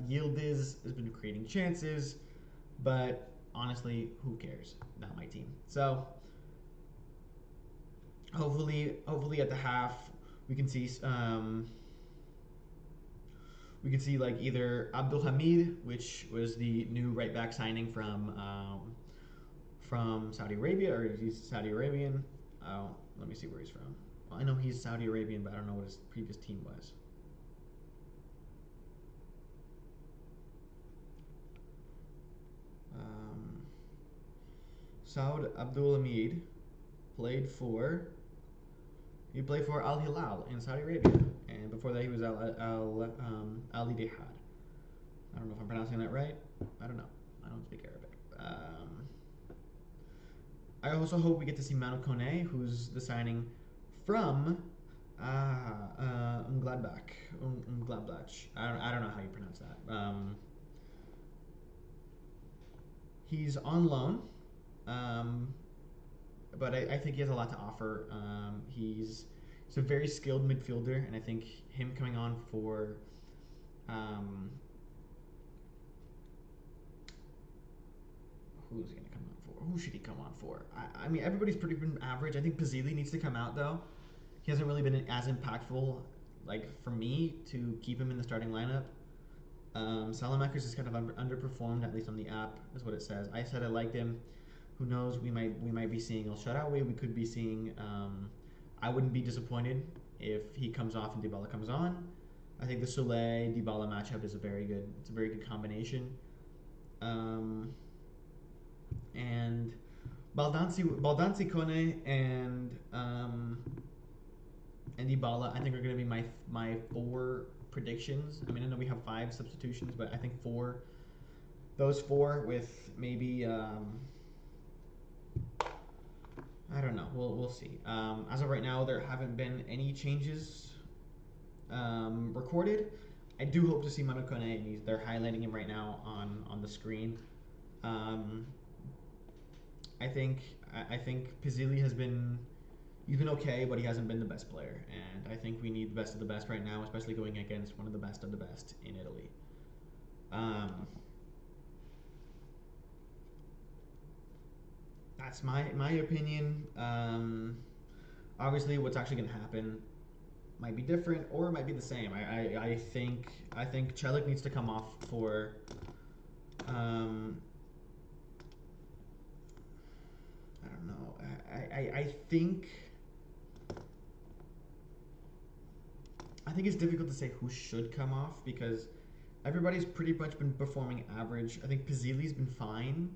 Yildiz has been creating chances, but honestly, who cares? Not my team. So hopefully at the half we can see either Abdul Hamid, which was the new right back signing from Saudi Arabia, or he's Saudi Arabian. Oh, let me see where he's from. Well, I know he's Saudi Arabian, but I don't know what his previous team was. Saud Abdul Hamid played for Al Hilal in Saudi Arabia, and before that he was Al Ittihad. I don't know if I'm pronouncing that right. I don't know. I don't speak Arabic. I also hope we get to see Manu Kone, who's the signing from Gladbach. I don't know how you pronounce that. He's on loan, but I think he has a lot to offer. He's a very skilled midfielder, and I think him coming on for who's going to come on for? Who should he come on for? I mean, everybody's pretty been average. I think Pizzilli needs to come out, though. He hasn't really been as impactful, for me, to keep him in the starting lineup. Salamakers is kind of underperformed, at least on the app, is what it says. I said I liked him. Who knows? We might be seeing El Shaarawy. We could be seeing. I wouldn't be disappointed if he comes off and Dybala comes on. I think the Soulé Dybala matchup is a very good combination. And Baldanzi Kone and Dybala, I think, are going to be my 4 predictions. I mean, I know we have 5 substitutions, but I think those 4 with maybe I don't know. We'll see. As of right now, there haven't been any changes recorded. I do hope to see Manu Kone, and they're highlighting him right now on the screen. I think Pizzilli he's been okay, but he hasn't been the best player, and I think we need the best of the best right now, especially going against one of the best in Italy. That's my opinion. Obviously, what's actually going to happen might be different, or it might be the same. I think Celik needs to come off for. I don't know. I think it's difficult to say who should come off because everybody's pretty much been performing average. I think Pizzilli's been fine.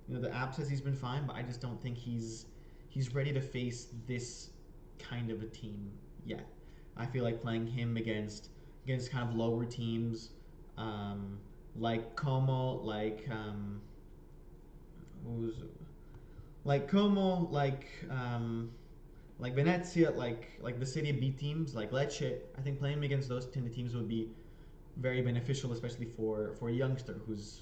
You know, the app says he's been fine, but I just don't think he's ready to face this kind of a team yet. I feel like playing him against kind of lower teams, like Como, like Venezia, like the Serie B teams, like Lecce. I think playing him against those kind of teams would be very beneficial, especially for a youngster who's,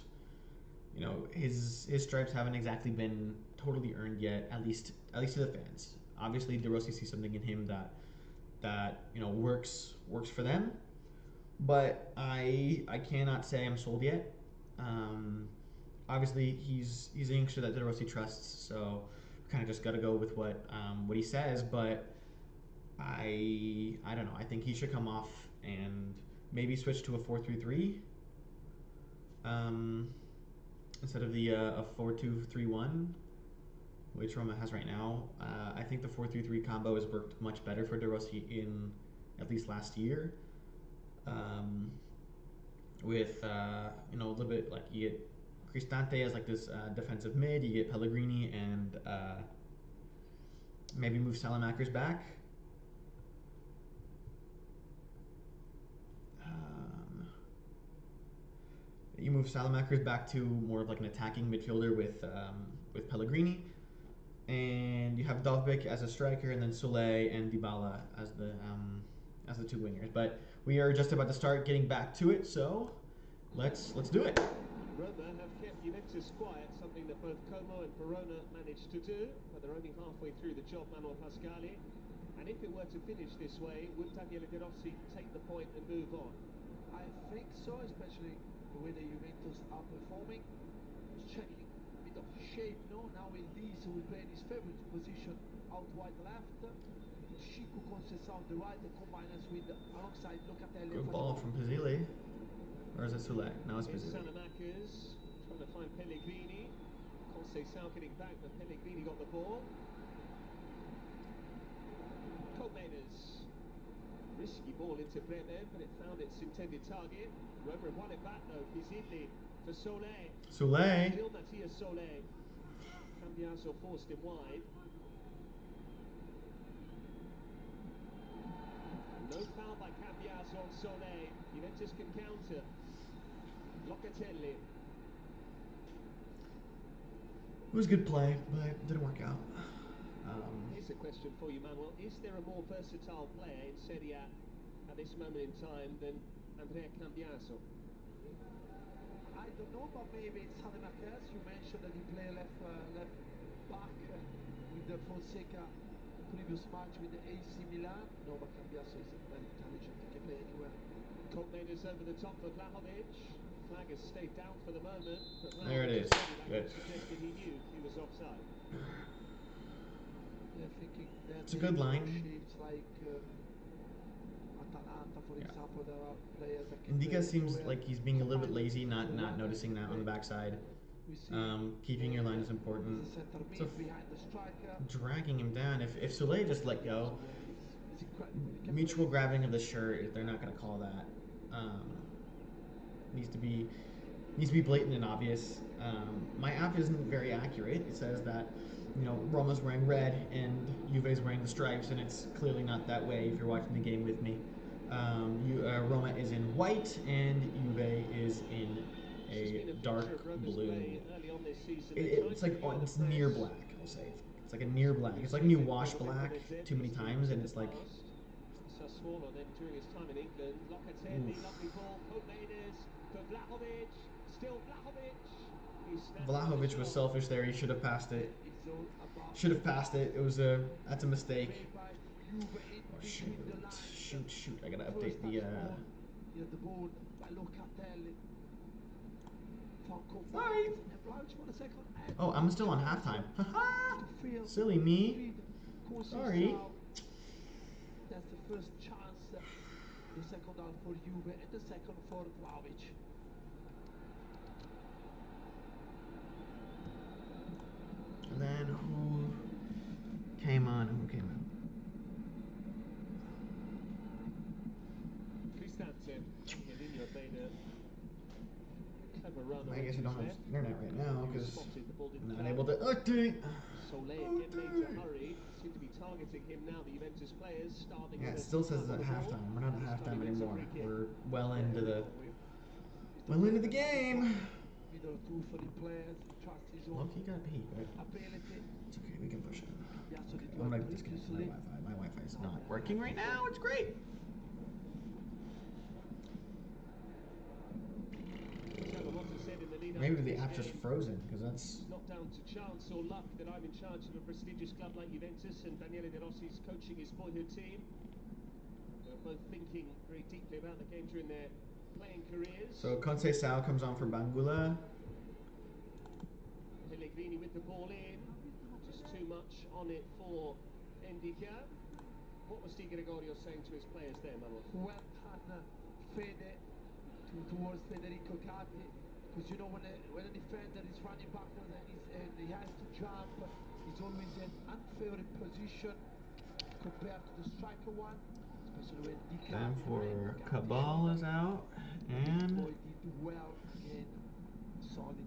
you know, his stripes haven't exactly been totally earned yet, at least to the fans. Obviously, De Rossi sees something in him that you know works for them, but I cannot say I'm sold yet. Obviously, he's a youngster that De Rossi trusts, so kind of just got to go with what he says. But I don't know. I think he should come off and maybe switch to a 4-3-3 instead of the a 4-2-3-1, which Roma has right now. I think the 4-3-3 combo has worked much better for De Rossi in at least last year. With you know, a little bit like you get Cristante as like this defensive mid, you get Pellegrini and maybe move Salamakers back. You move Salamakers back to more of like an attacking midfielder with Pellegrini, and you have Dovbyk as a striker, and then Soulé and Dybala as the two wingers. But we are just about to start getting back to it, so let's do it. Roma have kept Juventus quiet, something that both Como and Verona managed to do, but they're only halfway through the job, Manuel Pascali. And if it were to finish this way, would Daniele De Rossi take the point and move on? I think so, especially the way the Juventus are performing. He's checking a bit of shape, no? Now in this will play in his favorite position out wide left. Chico Conceição on the right, and combines with alongside Locatelli. Good ball from Pizzilli. Or is it Soulé? No, it's Pizzilli. Salamakers trying to find Pellegrini. Conceição getting back, but Pellegrini got the ball. Colmeners. Risky ball into Bremen, but it found its intended target. Roma won it back though. Pizzilli for Soulé. Soulé. Still Mattia Soulé. Cambiaso forced him wide. No foul by Cambiaso on Soulé. Juventus can counter. Locatelli. It was a good play, but it didn't work out. Here's a question for you, Manuel. Is there a more versatile player in Serie A at this moment in time than Andrea Cambiaso? I don't know, but maybe it's Salamakers. You mentioned that he played left back with the Fonseca previous match with the AC Milan. No, but Cambiaso is very intelligent. He can play anywhere. Colmeners over the top for Vlahovic. Flag has stayed down for the moment. But there it is. Good. Suggested he knew he was offside. They're thinking that it's a good line. Like Atalanta, for example, there are players that can Indica seems like he's being a little bit lazy, not noticing that on the backside. Keeping your line is important. So dragging him down. If Soulé just let go, mutual grabbing of the shirt, they're not going to call that. Needs to be blatant and obvious. My app isn't very accurate. It says that, you know, Roma's wearing red and Juve's wearing the stripes, and it's clearly not that way if you're watching the game with me. Roma is in white and Juve is in a dark blue. It's like it's near black. I'll say it's like a near black. It's like when you wash black too many times and it's like Sassuolo, then during his time in England. Locatelli, lovely ball. Koutmeiners for Vlahovic. Still Vlahovic. Vlahovic was selfish there. He should have passed it. Should have passed it. It was that's a mistake. Oh shoot! I gotta update the. Sorry. Oh, I'm still on halftime. Haha! Silly me. Sorry. That's the first chance. The second half for Juve and the second for Vlahovic. And then who came on? Who came on? I guess I don't have internet right now because I'm not able to update. Yeah, it still says it's at halftime. We're not at halftime anymore. We're well into the game. Look, he got beat, but it's okay. We can push it. Okay, I'm gonna disconnect my Wi-Fi. My Wi-Fi is not working right now. It's great. Maybe the app's just frozen because that's not down to chance or luck that I'm in charge of a prestigious club like Juventus and Daniele De Rossi's coaching his boyhood team. They're both thinking very deeply about the game during their playing careers. So Conceição comes on for Bangula. Pellegrini with the ball in, just too much on it for Endika. What was Di Gregorio saying to his players there, Manuel? Well done, Fede, towards Federico Gatti. Because you know when a defender is running backwards and he has to jump, he's always in unfavored position compared to the striker one. Especially when Di Time for Cabal is out and boy did well again. Solid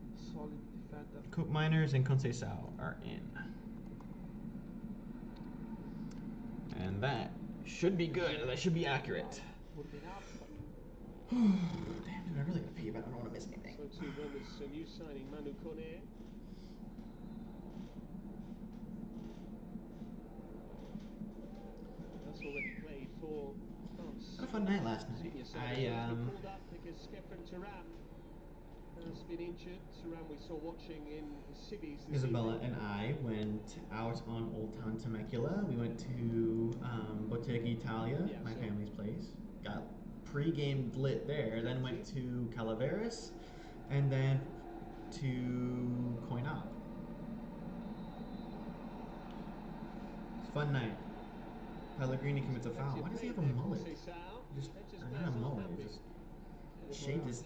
defender. Koopmeiners and Conceição are in. And that should be good. That should be accurate. Damn, dude, I really gotta pee, but I don't want to miss anything. So to Roma's new signing, Manu Kone. That's already played for France. Had a fun night last night. Called up because Skefren Turam has been injured. Turam we saw watching in cities. Isabella and I went out on Old Town Temecula. We went to Bottega Italia, my family's place. Got pre-game lit there, then went to Calaveras, and then to Coin Op. Fun night. Pellegrini commits a foul. Why does he have a mullet? Or not a mullet, he just shaved his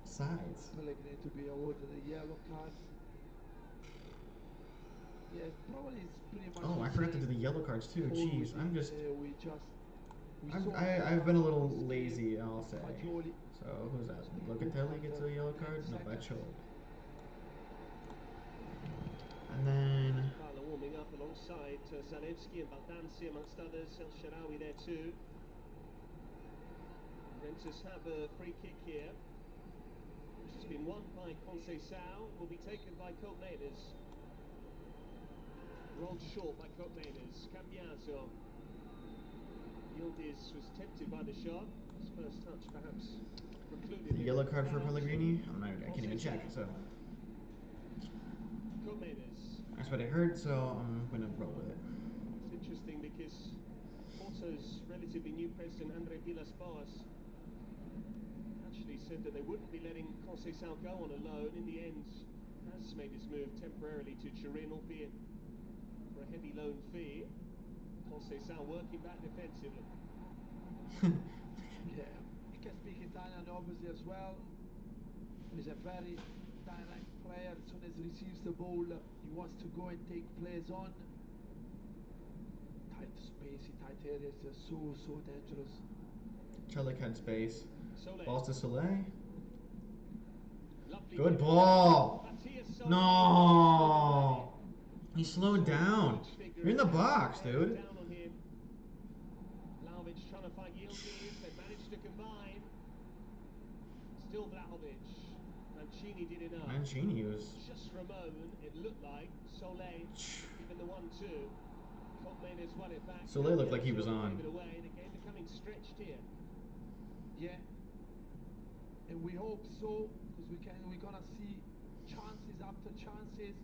sides. Pellegrini to be awarded a yellow card. Yeah, probably it's pretty much. Oh, I forgot to do the yellow cards too. Jeez, I'm just. I've been a little lazy, I'll say. So who's that? Locatelli gets a yellow card? No, Baccioli. And then warming up alongside Zalewski and Baldanzi amongst others. El Shaarawy there too. Juventus have a free kick here, which has been won by Conceição. Will be taken by Koutmeiners. Rolled short by Koutmeiners. Cambiaso. Yildiz was tempted by the shot. His first touch perhaps precluded. The yellow card for Pellegrini? I can't even check, so. That's what I heard, so I'm going to roll with it. It's interesting because Porto's relatively new president, Andre Villas-Boas, actually said that they wouldn't be letting Conceição go on a loan. In the end, has made his move temporarily to Turin, albeit for a heavy loan fee. Conceição working back defensively. Yeah, he can speak Italian obviously as well. He's a very direct player. As soon as he receives the ball, he wants to go and take plays on. Tight space, tight areas, so dangerous. Celik had space. Balls to Soleil. Lovely Good ball. No. He slowed down. You're in the box, dude. Trying to find Yildiz, they managed to combine. Still Vlahovic. Mancini did enough. Mancini was just for a moment, it looked like Soleil, even the 1-2. Koutmeiners won it back. Soleil looked like he was on. The game becoming strict. stretched here. Yeah, and we hope so, because we're gonna see chances after chances,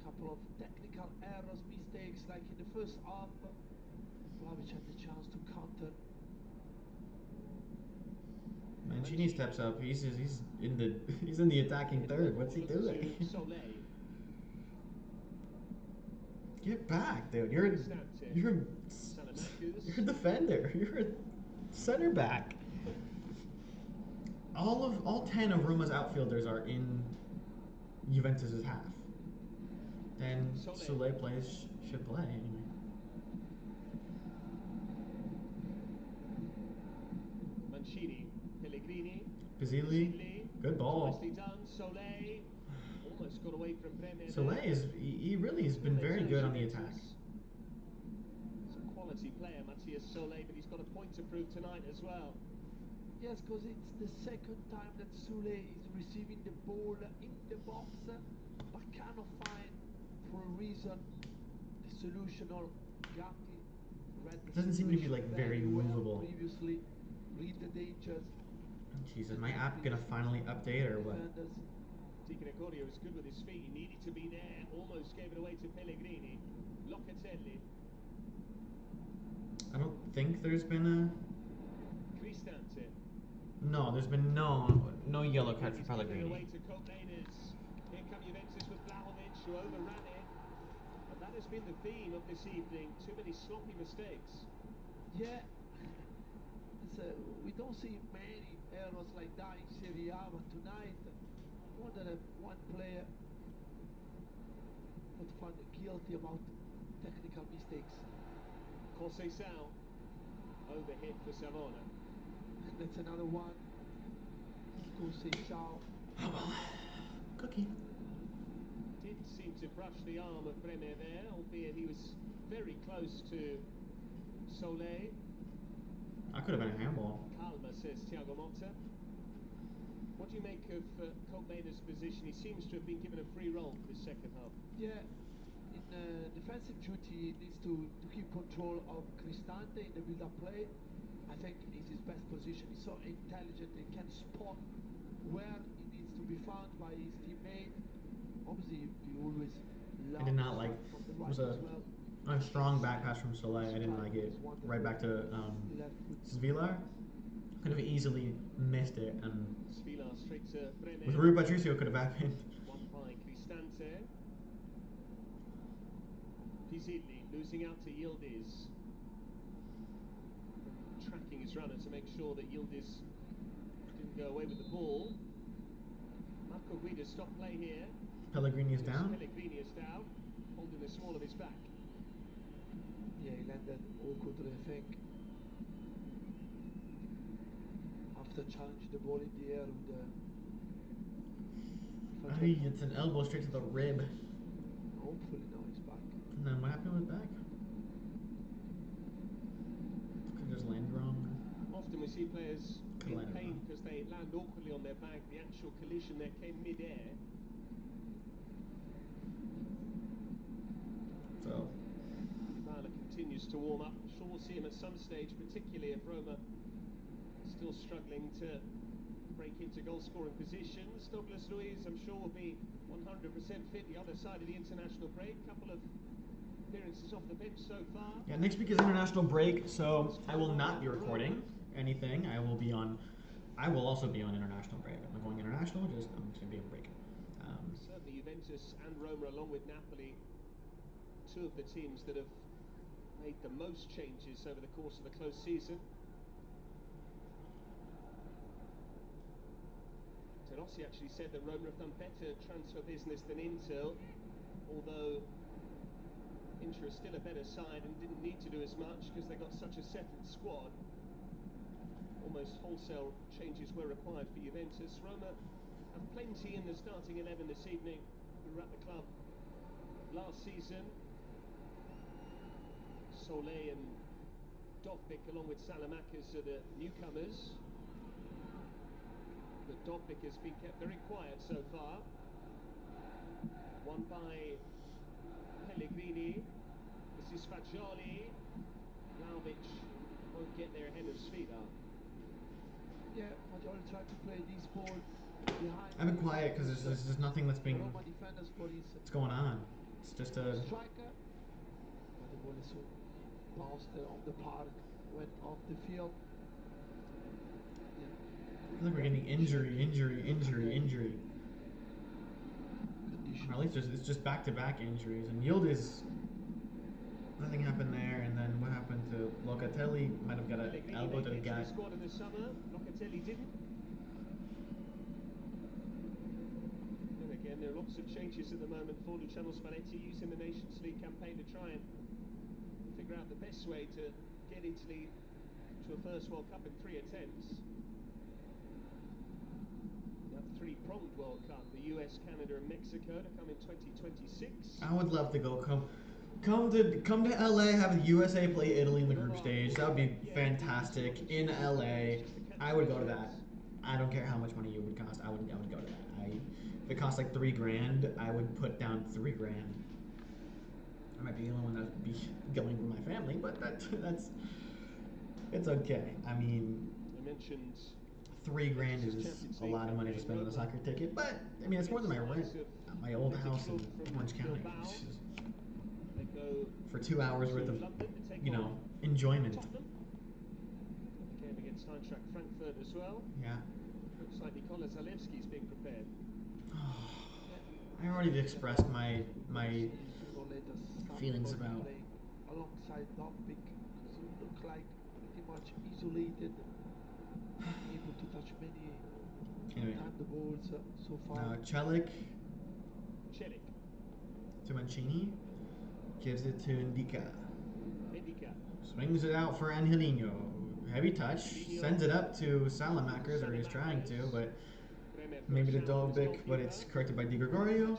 a couple of technical errors, mistakes, like in the first half. Vlahovic had the chance to counter. Mancini steps up. He's in the attacking third. What's he doing? Get back, dude. You're a defender. You're a center back. All 10 of Roma's outfielders are in Juventus's half. Then Soulé should play anyway. Mancini, Pellegrini, Pizzilli, good ball. nicely done. Soulé almost got away from Bremer. Soulé he really has been very good on the attack. He's a quality player, Matthias Soulé, but he's got a point to prove tonight as well. Yes, because it's the second time that Soulé is receiving the ball in the box, but cannot find, for a reason, the solution. Or Gatti read the Doesn't seem to be like very movable. Previously, read the dangers. Jesus, is my app gonna finally update or what? Di Gregorio is good with his feet. He needed to be there. Almost gave it away to Pellegrini. Locatelli. I don't think there's been a. Cristante. No, there's been no yellow card for Pellegrini. Away to Here come Juventus with Vlahovic, who overran it. And that has been the theme of this evening. Too many sloppy mistakes. Yeah. We don't see many errors like that in Serie A, but tonight, more than one player was found guilty about technical mistakes. Conceição, overhit for Savona. And that's another one. Conceição. Oh well. Cookie. Did seem to brush the arm of Bremer there, albeit he was very close to Soulé. That could have been a handball. Calma, says Thiago Motta. What do you make of Colbain's position? He seems to have been given a free role for the second half. Yeah, in defensive duty, he needs to keep control of Cristante in the build-up play. I think it's his best position. He's so intelligent, he can spot where he needs to be found by his teammate. Obviously, he always I did not like. It was a strong back pass from Soulé. I didn't like it. Right back to Villar. Could have easily missed it, and with Rui Patricio could have happened. One by Cristante. Pizzilli losing out to Yildiz. Tracking his runner to make sure that Yildiz didn't go away with the ball. Marco Guida stopped play here. Pellegrini is down. Pellegrini is down, holding the small of his back. Yeah, he landed awkwardly, I think. After challenging the ball in the air with the... It's an elbow straight to the rib. Hopefully now he's back. And then what happened with back? Could just land wrong. Often we see players in pain because they land awkwardly on their back. The actual collision there came mid-air. So Dybala continues to warm up. I'm sure we'll see him at some stage, particularly if Roma still struggling to break into goal-scoring positions. Douglas Luiz, I'm sure, will be 100% fit the other side of the international break. Couple of appearances off the bench so far. yeah, next week is international break, so I will not be recording anything. I will also be on international break. I'm not going international, I'm just going to be on break. Certainly Juventus and Roma, along with Napoli, two of the teams that have made the most changes over the course of the close season. Rossi actually said that Roma have done better transfer business than Inter, although Inter is still a better side and didn't need to do as much because they got such a settled squad. Almost wholesale changes were required for Juventus. Roma have plenty in the starting 11 this evening who were at the club last season. Soulé and Dovbyk, along with Salamakis, are the newcomers. But Dovbyk has been kept very quiet so far. One by Pellegrini. This is Fagioli. Vlahovic won't get there ahead of Svi. Yeah, Majoli tried to play this ball behind. I've been quiet because there's just nothing that's being. Roma defenders for his What's going on? It's just a. striker. But the ball is so bounced on the park, went off the field. I feel like we're getting injury. Or at least it's just back-to-back injuries. And Yildiz, nothing happened there. And then what happened to Locatelli? Might have got an elbow to the guy. Squad in the summer. Locatelli didn't. And again, there are lots of changes at the moment for Luciano Spalletti using the Nations League campaign to try and figure out the best way to get Italy to a first World Cup in 3 attempts. Three-pronged World Cup, the US, Canada and Mexico to come in 2026. I would love to go come to LA, have the USA play Italy in the group stage. That would be fantastic. In LA, I would go to that. I don't care how much money it would cost. I would go to that. If it cost like $3 grand, I would put down $3 grand. I might be the only one that would be going with my family, but that's it's okay. I mean, I mentioned $3 grand is a lot of money to spend on a soccer ticket, but I mean it's more than my rent at my old house in Orange County. For 2 hours worth of, enjoyment. Game against Eintracht Frankfurt as well. Yeah. Looks like Nikola Zalewski's being prepared. I already expressed my feelings about. Alongside Dovbyk, so look like pretty much isolated, able to touch many the balls so far. Now Celik to Mancini, gives it to Indica. Swings it out for Angelino. Heavy touch, sends it up to Salamakers, or he's trying to, but maybe to Dovbyk, but it's corrected by Di Gregorio.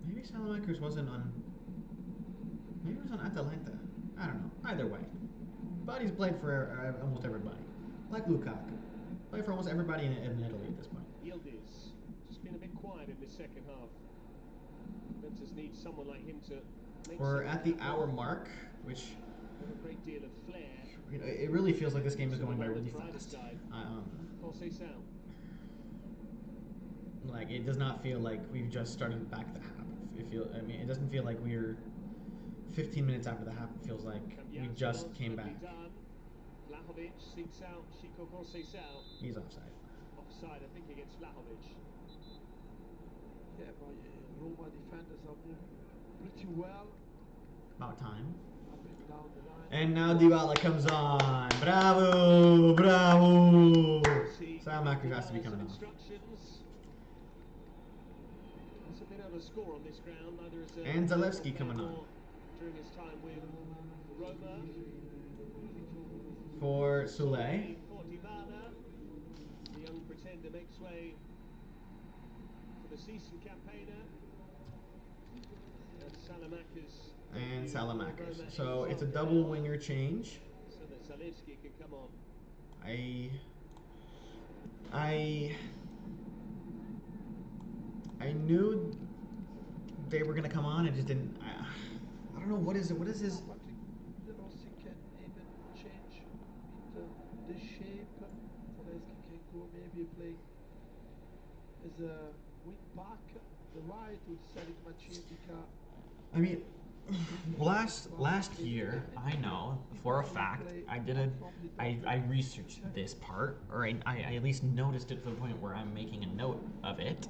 Maybe Salamakers wasn't on. Maybe he was on Atalanta. I don't know. Either way, but he's played for almost everybody, like Lukaku. Played for almost everybody in Italy at this point. Yildiz just been a bit quiet in the second half. Juventus needs someone like him to. We're at the hour mark, which. With a great deal of flair. It really feels like this game is going by really fast. Like it does not feel like we've just started back the half. It doesn't feel like we're 15 minutes after the half. It feels like we just came back. He's offside. Offside, I think, against Vlahovic. Yeah, but Roma defenders are moving pretty well. About time. And now Dybala comes on. Bravo! Bravo! Salamakers has to be coming off. Score on this ground, and Zalewski coming on. During his time with Roma. For Soulé. For Dybala. The young pretender makes way for the season campaigner. And Salamakers. So it's a double winger change. So that Zalewski can come on. I knew they were gonna come on. I just didn't. I don't know what is it. What is his? De Rossi can even change the shape. Zalewski can go maybe play as a wing back. The right with Selig Macindica. I mean, last year, I know for a fact I researched this part, or I at least noticed it to the point where I'm making a note of it.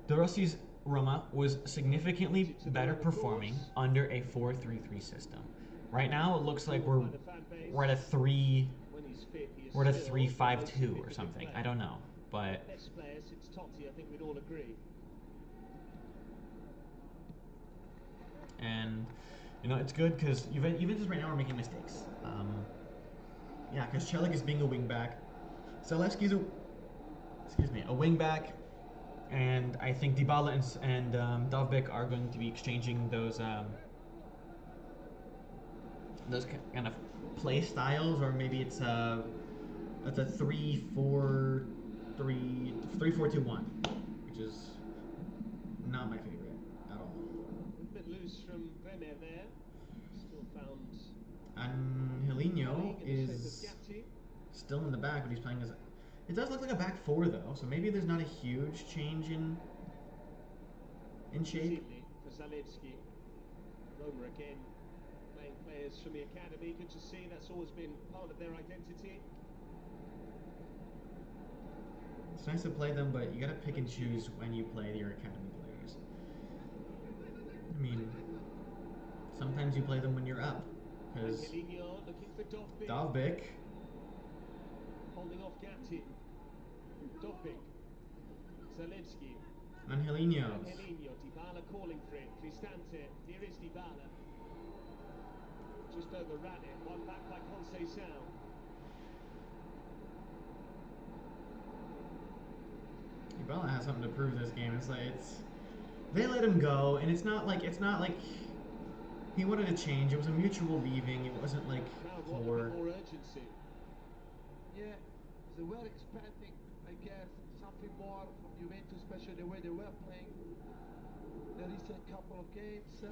De Rossi's Roma was significantly better performing under a 4-3-3 system. Right now, it looks like we're at a 3-5-2 or something. I don't know, but best player since Totti, I think we'd all agree. And it's good because Juventus right now are making mistakes. Yeah, because Celik is being a wing back. Zalewski's a wing back. And I think Dybala and Dovbyk are going to be exchanging those kind of play styles, or maybe it's That's a 3-4-2-1, which is not my favorite at all. A bit loose from Bremer there. Still found. Angelino is still in the back, but he's playing as. It does look like a back four though, so maybe there's not a huge change in shape. For Zalewski. Roma again playing players from the academy. Good to see. That's always been part of their identity. It's nice to play them, but you gotta pick and choose when you play your academy players. I mean, sometimes you play them when you're up, because Dovbyk holding off Gatti. Dovbyk. Zalewski. Angelino. Dybala calling for it. Cristante. Here is Dybala. Just overran it. One back by Conceição. Dybala has something to prove this game. They let him go, and it's not like he wanted to change. It was a mutual leaving. It wasn't like more urgency. Yeah, they were expecting, I guess, something more from Juventus, especially the way they were playing the recent couple of games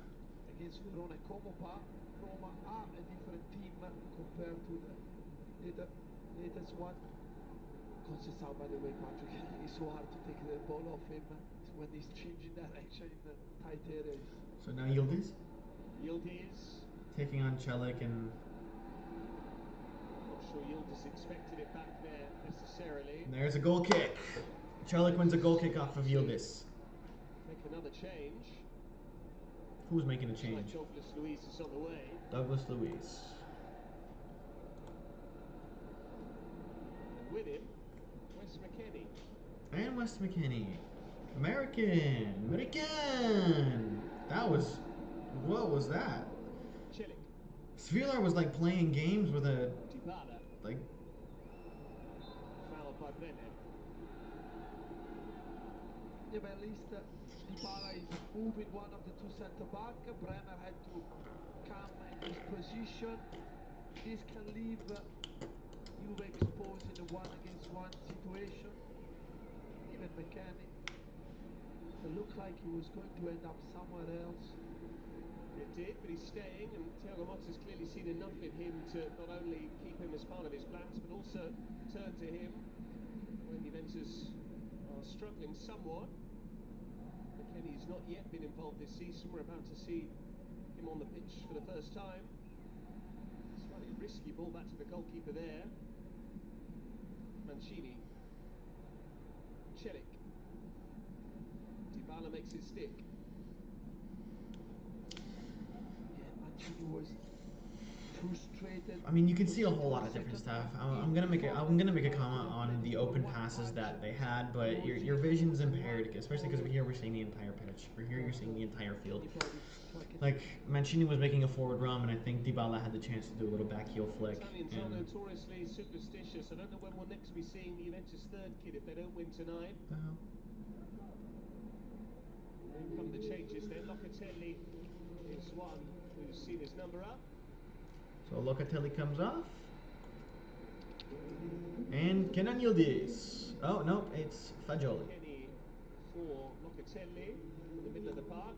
against Verona and Como. Roma are a different team compared to the latest one. Conceição, by the way, Patrick, it's so hard to take the ball off him when he's changing direction in the tight areas. So now Yildiz? Yildiz. Taking on Celik and... Not sure Yildiz expected it back there necessarily. And there's a goal kick. Celik wins a goal kick off of Yildiz. Make another change. Who's making a change? Douglas Luiz is on the way. Douglas Luiz. And with him, Wes McKennie. And Wes McKennie. American! That was... What was that? Celik. Svilar was like playing games with a... Dybala. Like... Fouled by Bremer. Yeah, but at least Dybala is moving one of the two centre-back. Bremer had to come in this position. This can leave Juve exposed in a one-against-one situation. Even McKennie. It looked like he was going to end up somewhere else. It did, but he's staying, and Thiago Motta's clearly seen enough in him to not only keep him as part of his plans, but also turn to him when Juventus are struggling somewhat. McKennie's not yet been involved this season. We're about to see him on the pitch for the first time. Slightly risky ball back to the goalkeeper there. Mancini. Celik. Dybala makes it stick. Yeah, Mancini was frustrated. I mean, you can see a whole lot of different stuff. I'm gonna make a comment on the open passes that they had, but your vision's impaired, especially because here we're seeing the entire pitch. Here you're seeing the entire field. Like Mancini was making a forward run, and I think Dybala had the chance to do a little back heel flick. Italians are notoriously superstitious. I don't know when we'll next be seeing the Juventus third kid if they don't win tonight. Here come the changes then. Locatelli is one who's seen his number up. So Locatelli comes off. And Kenan Yildiz. Oh, no, it's Fagioli. Kenny for Locatelli in the middle of the park.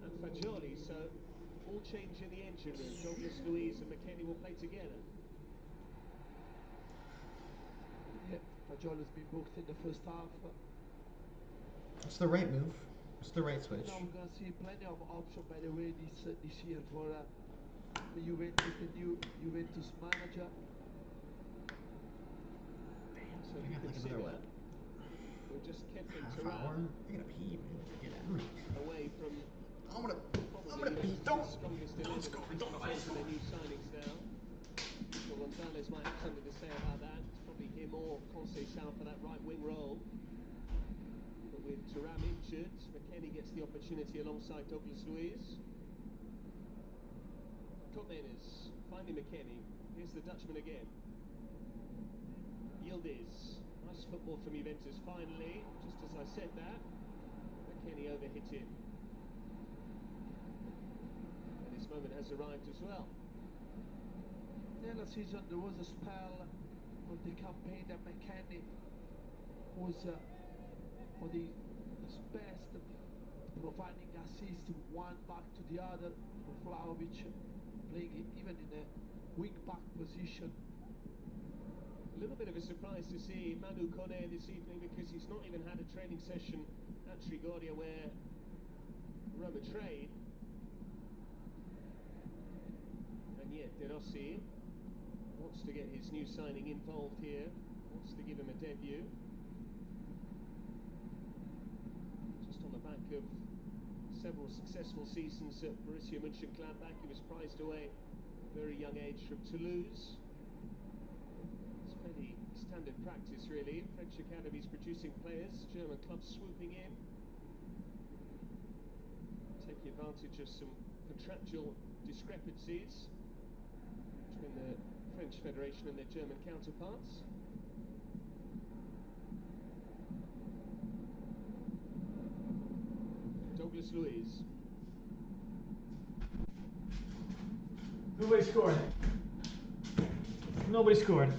And Fagioli, so all change in the engine room. Douglas Luiz and McKennie will play together. Yeah, Fagioli's been booked in the first half. It's the right move. It's the right switch. Now we're going to see plenty of options, by the way, this year for the Juventus, the new Juventus manager. Damn, so you got like another what? We're just kept him half hour? I gotta pee, man. Get out of me. Away from. I'm gonna pee. Don't score. Don't know. Their new signings now. So Gonzalez might have something to say about that. It's probably him or Conceição for that right wing role. But with Thuram injured, McKennie gets the opportunity alongside Douglas Luiz. Cottmaners finding McKennie. Here's the Dutchman again. Yildiz. Nice football from Juventus finally. Just as I said that, McKennie overhit him. And his moment has arrived as well. Yeah, last season there was a spell of the campaign that McKennie was on the best, providing assist one back to the other. Vlahovic playing even in a wing back position. A little bit of a surprise to see Manu Kone this evening, because he's not even had a training session at Trigoria where Roma train. And yet De Rossi wants to get his new signing involved here, wants to give him a debut. Just on the back of several successful seasons at Borussia Mönchengladbach, he was prized away at a very young age from Toulouse. It's fairly standard practice, really. French academies producing players, German clubs swooping in, taking advantage of some contractual discrepancies between the French Federation and their German counterparts. Douglas Luiz. Nobody scored. Nobody scored.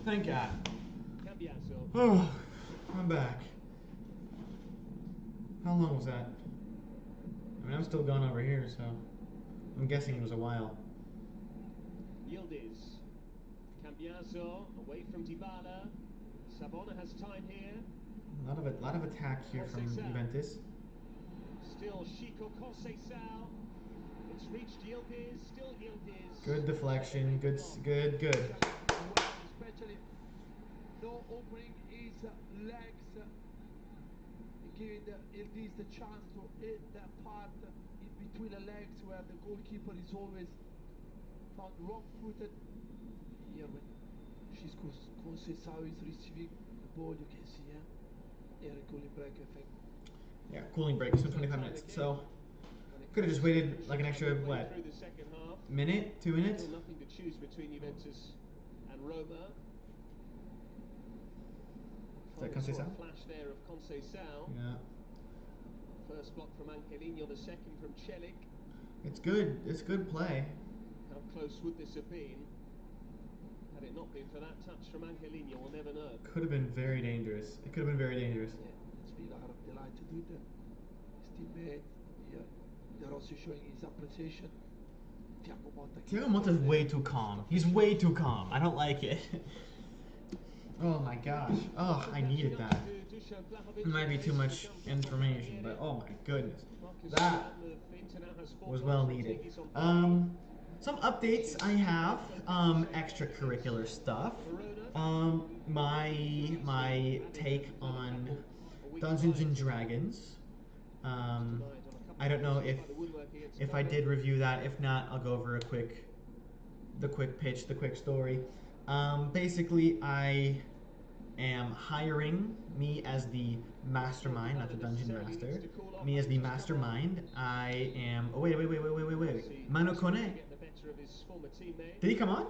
Thank God. Cambiaso. Oh, I'm back. How long was that? I mean, I'm still going over here, so I'm guessing it was a while. Yildiz. Cambiaso away from Dybala. Savona has time here. A lot of attack here from Juventus. Still Chico Conceição. It's reached Yildiz. Still Yildiz. Good deflection. Good. Especially no opening his legs, giving Yildiz the chance to hit that part in between the legs where the goalkeeper is always found wrong-footed. Here when Conceição is receiving the ball, you can see here a cooling break effect. Yeah, cooling break, so 25 minutes. So could have just waited like an extra what? Minute, 2 minutes? Still nothing to choose between Juventus and Roma. Is that Conceição? Flash there of Conceição. Yeah. First block from Angelino, the second from Celik. It's good. It's good play. How close would this have been? Had it not been for that touch from Angelino, we'll never know. Could have been very dangerous. It could have been very dangerous. Yeah, it's been out of the line to do that. His teammate, yeah, they're also showing his appreciation. Thiago Motta's way too calm. He's way too calm. I don't like it. Oh my gosh. Oh, I needed that. It might be too much information, but oh my goodness. That was well needed. Some updates I have, extracurricular stuff. My take on Dungeons and Dragons. I don't know if I did review that. If not, I'll go over the quick pitch, the quick story. Basically, I am hiring me as the mastermind, not the dungeon master. Me as the mastermind. I am. Oh wait. Manu Kone. Did he come on?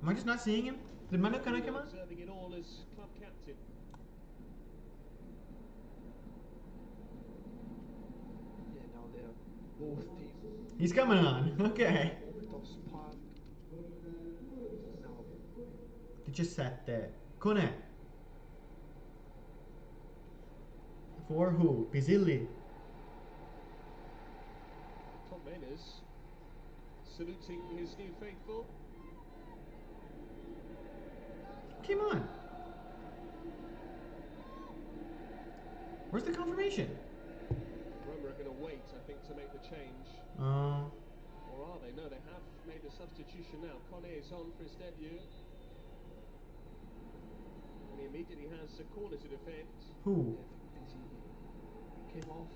Am I just not seeing him? Did Manu Kone come on? He's coming on. Okay. Che c'è 7? Kone. For who? Pizzilli. Tom Mayners saluting his new faithful. Come on. Where's the confirmation? Roma are going to wait, I think, to make the change. Oh. Or are they? No, they have made the substitution now. Kone is on for his debut. And he immediately has a corner to defend. Who? Came off.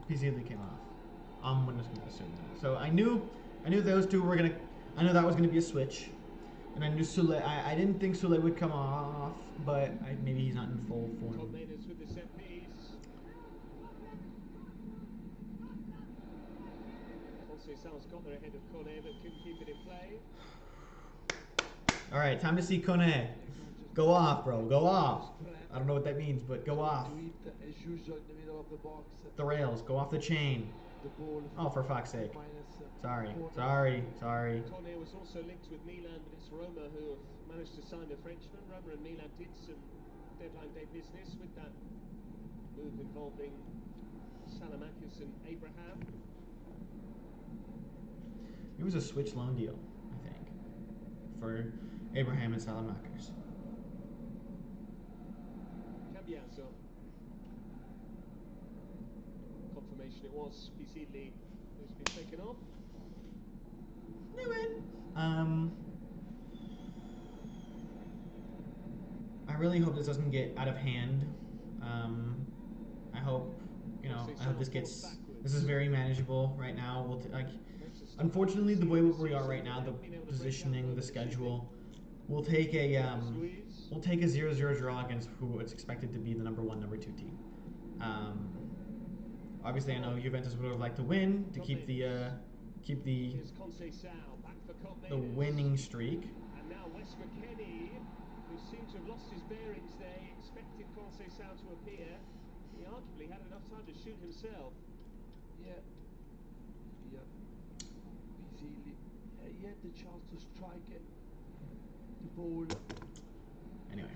Pizzilli came off. I'm just gonna assume that. So I knew those two were gonna. I knew that was gonna be a switch, and I knew Sule. I didn't think Sule would come off, but maybe he's not in full form. Tom Mayners with the set piece. Conceição's got there ahead of Kone, but couldn't keep it in play. All right, time to see Kone. Go off, bro. Go off. I don't know what that means, but go off. As usual in the middle of the box. The rails. Go off the chain. the ball. Oh, for fuck's sake. Sorry. Cornet was also linked with Milan, but it's Roma who have managed to sign the Frenchman. Roma and Milan did some deadline day business with that move involving Salamakis and Abraham. It was a switch loan deal, I think, for Abraham and Salamakis. Cambiaso. Confirmation it was Pizzilli who's been taken off. Knew it. I really hope this doesn't get out of hand. I hope, I hope this is very manageable right now. Unfortunately, the way we are right now, the positioning, the schedule, we'll take a 0-0 draw against who is expected to be the number 1, number 2 team. Obviously, I know Juventus would have liked to win to keep the winning streak. And now Wes McKennie, who seemed to have lost his bearings there, expected Conceição to appear. He arguably had enough time to shoot himself. Yeah. Pizzilli. He had the chance to strike it. The ball. Anyway.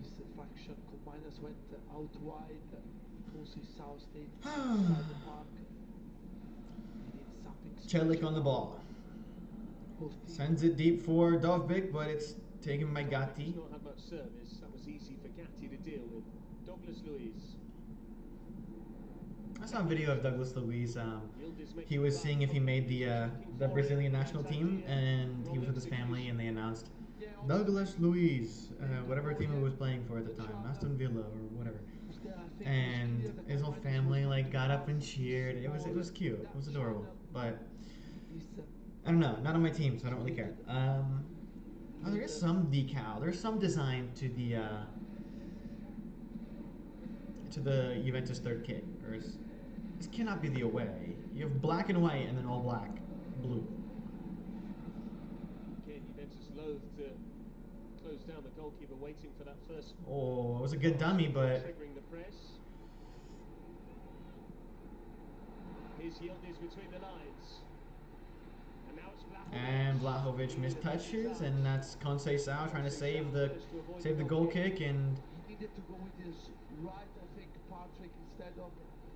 This fraction combiners went out wide. Conceição stayed inside the park. Celik on the ball. Sends it deep for Dovbyk, but it's taken by Gatti. Not had much service. That was easy for Gatti to deal with. Douglas Luiz. I saw a video of Douglas Luiz. He was seeing if he made the Brazilian national team, and he was with his family, and they announced Douglas Luiz, whatever team he was playing for at the time, Aston Villa or whatever. And his whole family got up and cheered. It was cute. It was adorable. But I don't know. Not on my team, so I don't really care. Oh, there is some decal. There's some design to the Juventus third kit. This cannot be the away. You have black and white, and then all black, blue. Again, Juventus loath to close down the goalkeeper, waiting for that first. Oh, it was a good dummy, but. Triggering the press. Here's Yildiz between the lines. And Vlahovic mistouches, and that's Conceição trying to save the goal kick, and he needed to go with his right, I think, Patrick, instead of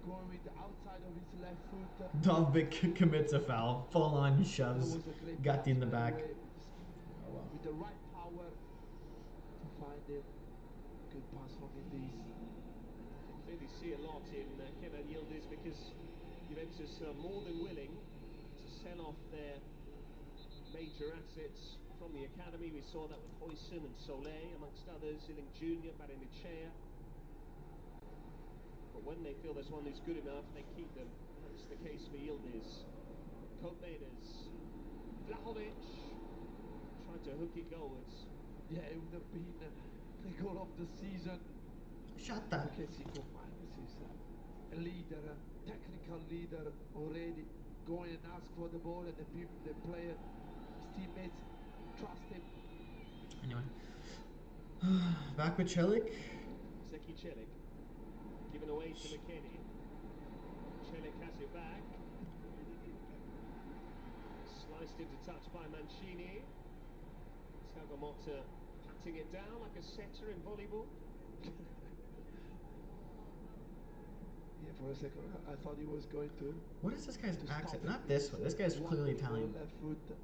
going with the outside of his left foot. Dovbyk commits a foul, full on shoves Gatti in the back. Oh, wow. With the right power to find him. Good pass from Yildiz. You clearly see a lot in Kenan Yildiz, because Juventus are more than willing to sell off their major assets from the academy. We saw that with Hoysum and Soleil, amongst others, Iling Jr., Barenechea. But when they feel there's one who's good enough, they keep them. That's the case for Yildiz. Kopenas. Vlahovic trying to hook it goalwards. Yeah, it would have been the goal of the season. Shut that. Because Kopenas is a leader, a technical leader already. Going and ask for the ball, and the player, his teammates, trust him. Anyway, back with Celik. Zeki Celik, given away to McKennie. Celik has it back. Sliced into touch by Mancini. Thiago Motta patting it down like a setter in volleyball. Yeah, for a second, I thought he was going to. What is this guy's accent? Not this one. This guy's clearly Italian. Left foot.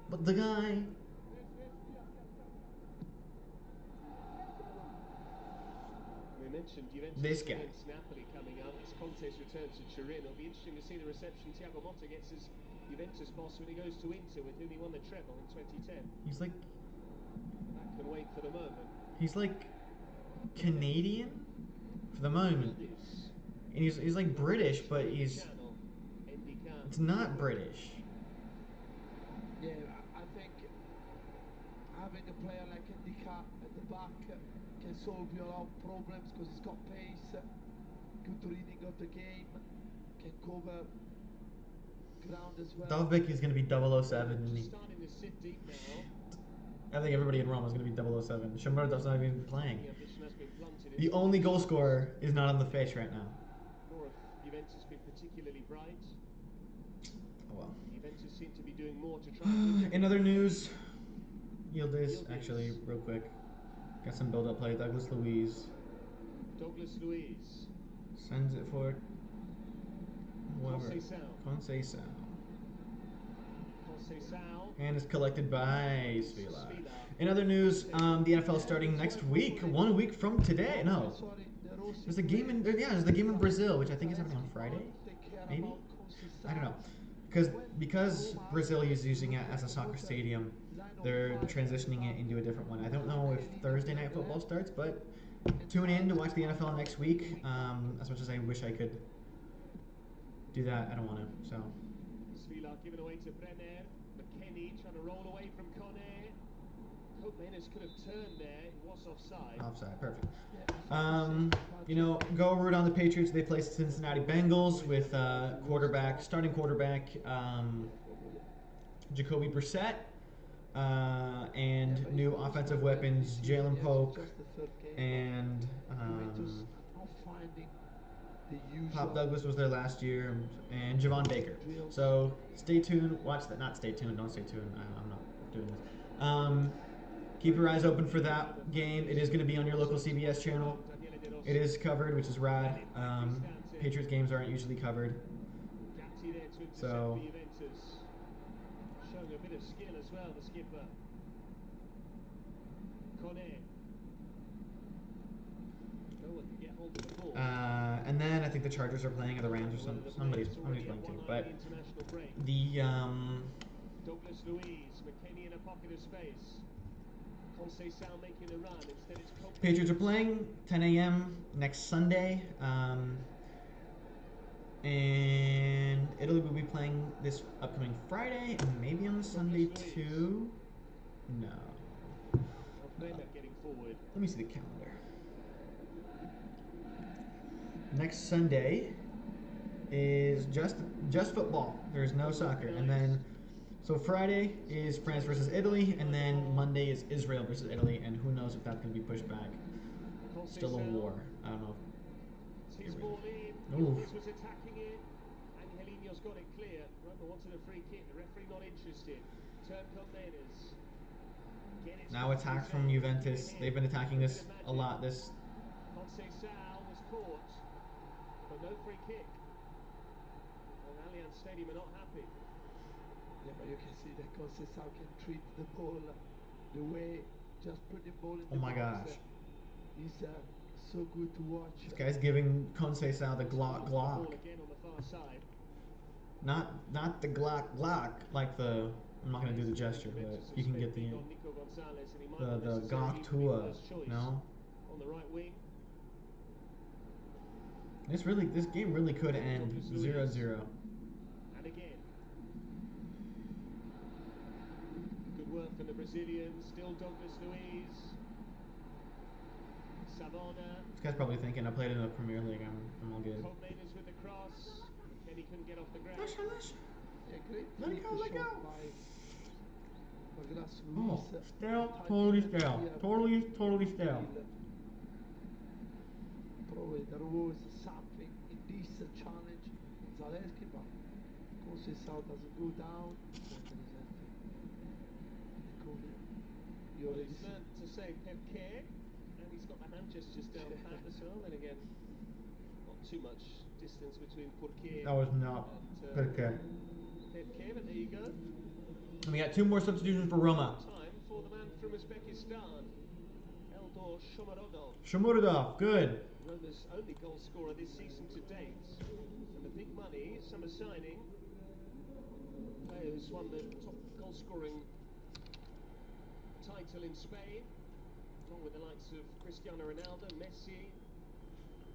But the guy. We mentioned Juventus This guy. against Napoli coming up. It's Conte's return to Turin. It'll be interesting to see the reception Thiago Motta gets as Juventus boss when he goes to Inter, with whom he won the treble in 2010. He's like. That can wait for the moment. He's like Canadian for the moment. And he's like British, but it's not British. Yeah, I think having a player like Endika at the back can solve a lot of problems, because he's got pace, good reading of the game, can cover ground as well. Dovbyk is going to be 007, isn't he? I think everybody in Roma is going to be 007. Shamberto's not even playing. The only goal scorer is not on the pitch right now. Juventus been particularly bright. Oh well. Juventus seem to be doing more to try. In other news, Yildiz, actually, real quick, got some build-up play. Douglas Luiz sends it for whoever. Conceição. And is collected by Svila. In other news, the NFL is starting next week, 1 week from today. No, there's a game in there's the game in Brazil, which I think is happening on Friday. Maybe, I don't know, because Brazil is using it as a soccer stadium. They're transitioning it into a different one. I don't know if Thursday night football starts, but tune in to watch the NFL next week. As much as I wish I could do that, I don't want to. So. Svila given away to Brenner. McKennie trying to roll away from Kone. Hope Menes could have turned there. It was offside. Offside, perfect. You know, go root on the Patriots. They play Cincinnati Bengals with starting quarterback, Jacoby Brissett, and new offensive weapons, Jalen Polk and Pop Douglas was there last year, and Javon Baker. So stay tuned. Watch that. Not stay tuned. Don't stay tuned. I'm not doing this. Keep your eyes open for that game. It is going to be on your local CBS channel. It is covered, which is rad. Patriots games aren't usually covered. So. Showing a bit of skill as well, the skipper. Kone. No one can get hold of the ball. And then I think the Chargers are playing, or the Rams, or somebody's playing too. But the Douglas Luiz, McKennie in a pocket of space. Conceição making the run. Instead it's Patriots are playing 10 a.m. next Sunday. And Italy will be playing this upcoming Friday, and maybe on Sunday too. No. Let me see the calendar. Next Sunday is just football. There's no soccer, and then so Friday is France versus Italy, and then Monday is Israel versus Italy, and who knows if that's going to be pushed back. Still a war. I don't know. His ball in. This was attacking it. Angelino's got it clear. Roma wanted a free kick. The referee not interested. Turn Colmenares. Now attacks from Juventus. They've been attacking this a lot. This. Conceição was caught, but no free kick. And Allianz Stadium are not happy. Yeah, but you can see that Conceição can treat the ball the way just put the ball in the box. Oh my gosh. He's so good to watch. This guy's giving Conceição the Glock. Not the Glock like the. I'm not gonna do the gesture, but you can get the Glock Tua. No. On the right wing. This game really could end 0-0. And again. Good work from the Brazilians. Still Douglas Luiz. Savona. This guy's probably thinking, I played in the Premier League, I'm all good. Colmenares with the cross. Kenny couldn't get off the ground. Let it go, let go. Oh, stale, totally stale. Totally stale. Probably there was something in this challenge in Zalewski, but Conceição doesn't go down. He's learned to say Pepke, and he's got the hand gestures down pat as well. And again, not too much distance between Purke. That was not Pepke. Pepke, but there you go. And we got 2 more substitutions for Roma. Time for the man from Uzbekistan, Eldor Shomurodov. Shomurodov, good. Roma's only goal scorer this season to date. And the big money, summer signing. Player who's won the top goal scoring title in Spain, along with the likes of Cristiano Ronaldo, Messi,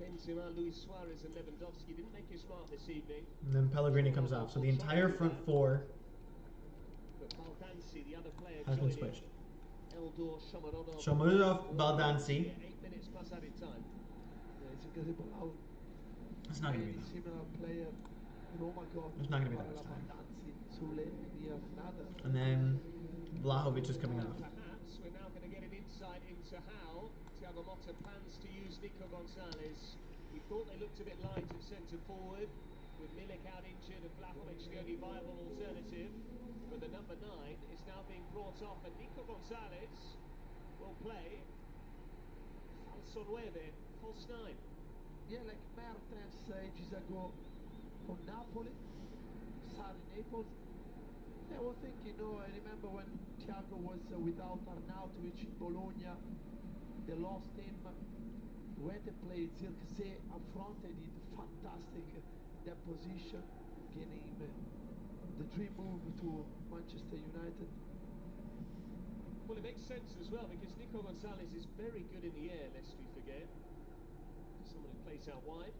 Benzema, Luis Suarez and Lewandowski. Didn't make you smart this evening. And then Pellegrini comes off. So the entire front 4 the other player has been switched. Eldor Shomurodov, Baldanzi. 8 minutes plus added time. It's incredible how it's not going to be that. Similar player Roma got. It's not going to be that much time. And And then Vlahovic is coming off. Perhaps we're now going to get an insight into how Thiago Motta plans to use Nico Gonzalez. We thought they looked a bit light at centre forward. with Milik out injured and Vlahovic the only viable alternative. But the number 9 is now being brought off, and Nico Gonzalez will play falso 9, false 9. Yeah, like Mertens ages ago on Napoli, Sarri Naples. I was thinking, I remember when Thiago was without Arnautovic in Bologna, they lost him, went and played Zirkzee up front, they did fantastic in that position, getting the dream move to Manchester United. Well, it makes sense as well, because Nico Gonzalez is very good in the air, lest we forget. Someone who plays out wide.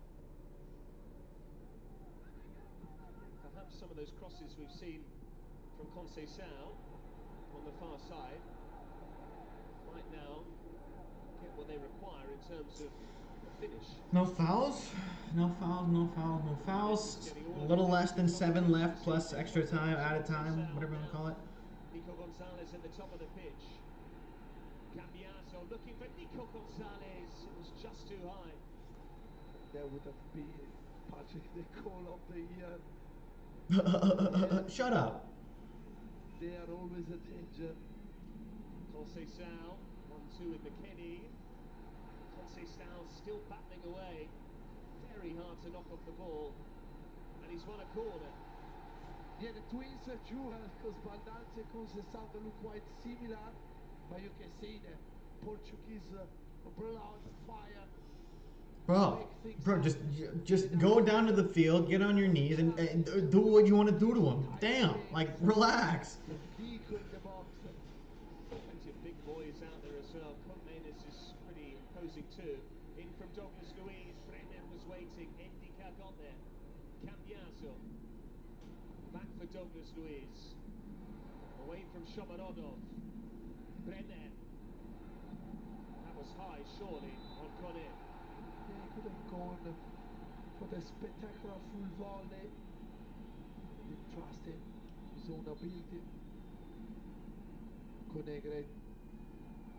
Perhaps some of those crosses we've seen from Conceição on the far side might now get what they require in terms of the finish. No fouls? No fouls, no fouls, no fouls. A little less than 7 left, plus extra time, added time, whatever you want to call it. Nico Gonzalez at the top of the pitch. Cambiaso looking for Nico Gonzalez. It was just too high. That would have been, Patrick, the goal of the year. Shut up. They are always a danger. Conceição, 1-2 with McKennie. Conceição still battling away. Very hard to knock off the ball. And he's won a corner. Yeah, the twins are true, because Baldanzi and Conceição look quite similar, but you can see the Portuguese blood, fire. Bro, just go down to the field, get on your knees, and do what you want to do to him. Damn, like, relax. Plenty of big boys out there as well. Cookmanis is pretty imposing too. In from Douglas Luiz. Brennan was waiting. Endika got there. Cambiaso. Back for Douglas Luiz. Away from Shomorodov. Brennan. That was high, surely, on Kone. Yeah, he could have gone for the spectacular full volley. He didn't trust him, his own ability. Kone, great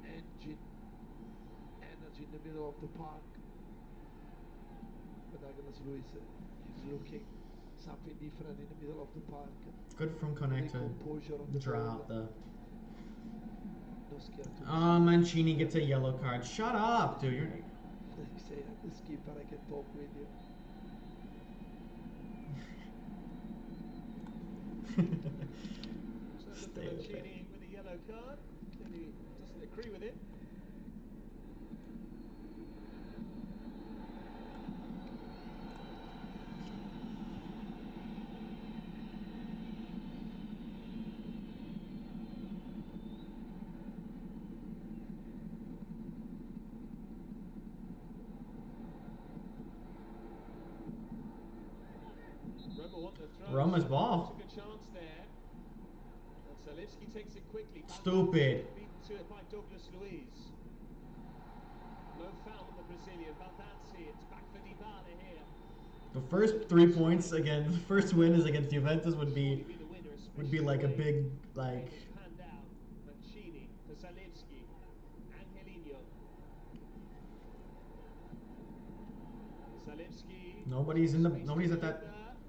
energy in the middle of the park. But Douglas Luiz is looking something different in the middle of the park. Good from Connect to draw out the... No scared to Mancini gets a yellow card. Shut up, dude. You're... Like say, the skipper, I can talk with you. Stay away. With a yellow card. Clearly doesn't agree with it. Roma's ball. Took a chance there. And Zalewski takes it quickly. Stupid. Beaten to it by Douglas Luiz. No foul on the Brazilian. Baldanzi, it's back for Dybala here. The first 3 points again, the first win is against Juventus would be like a big, like... Panned out. Mancini for Zalewski. Angelino. Zalewski. Nobody's at that...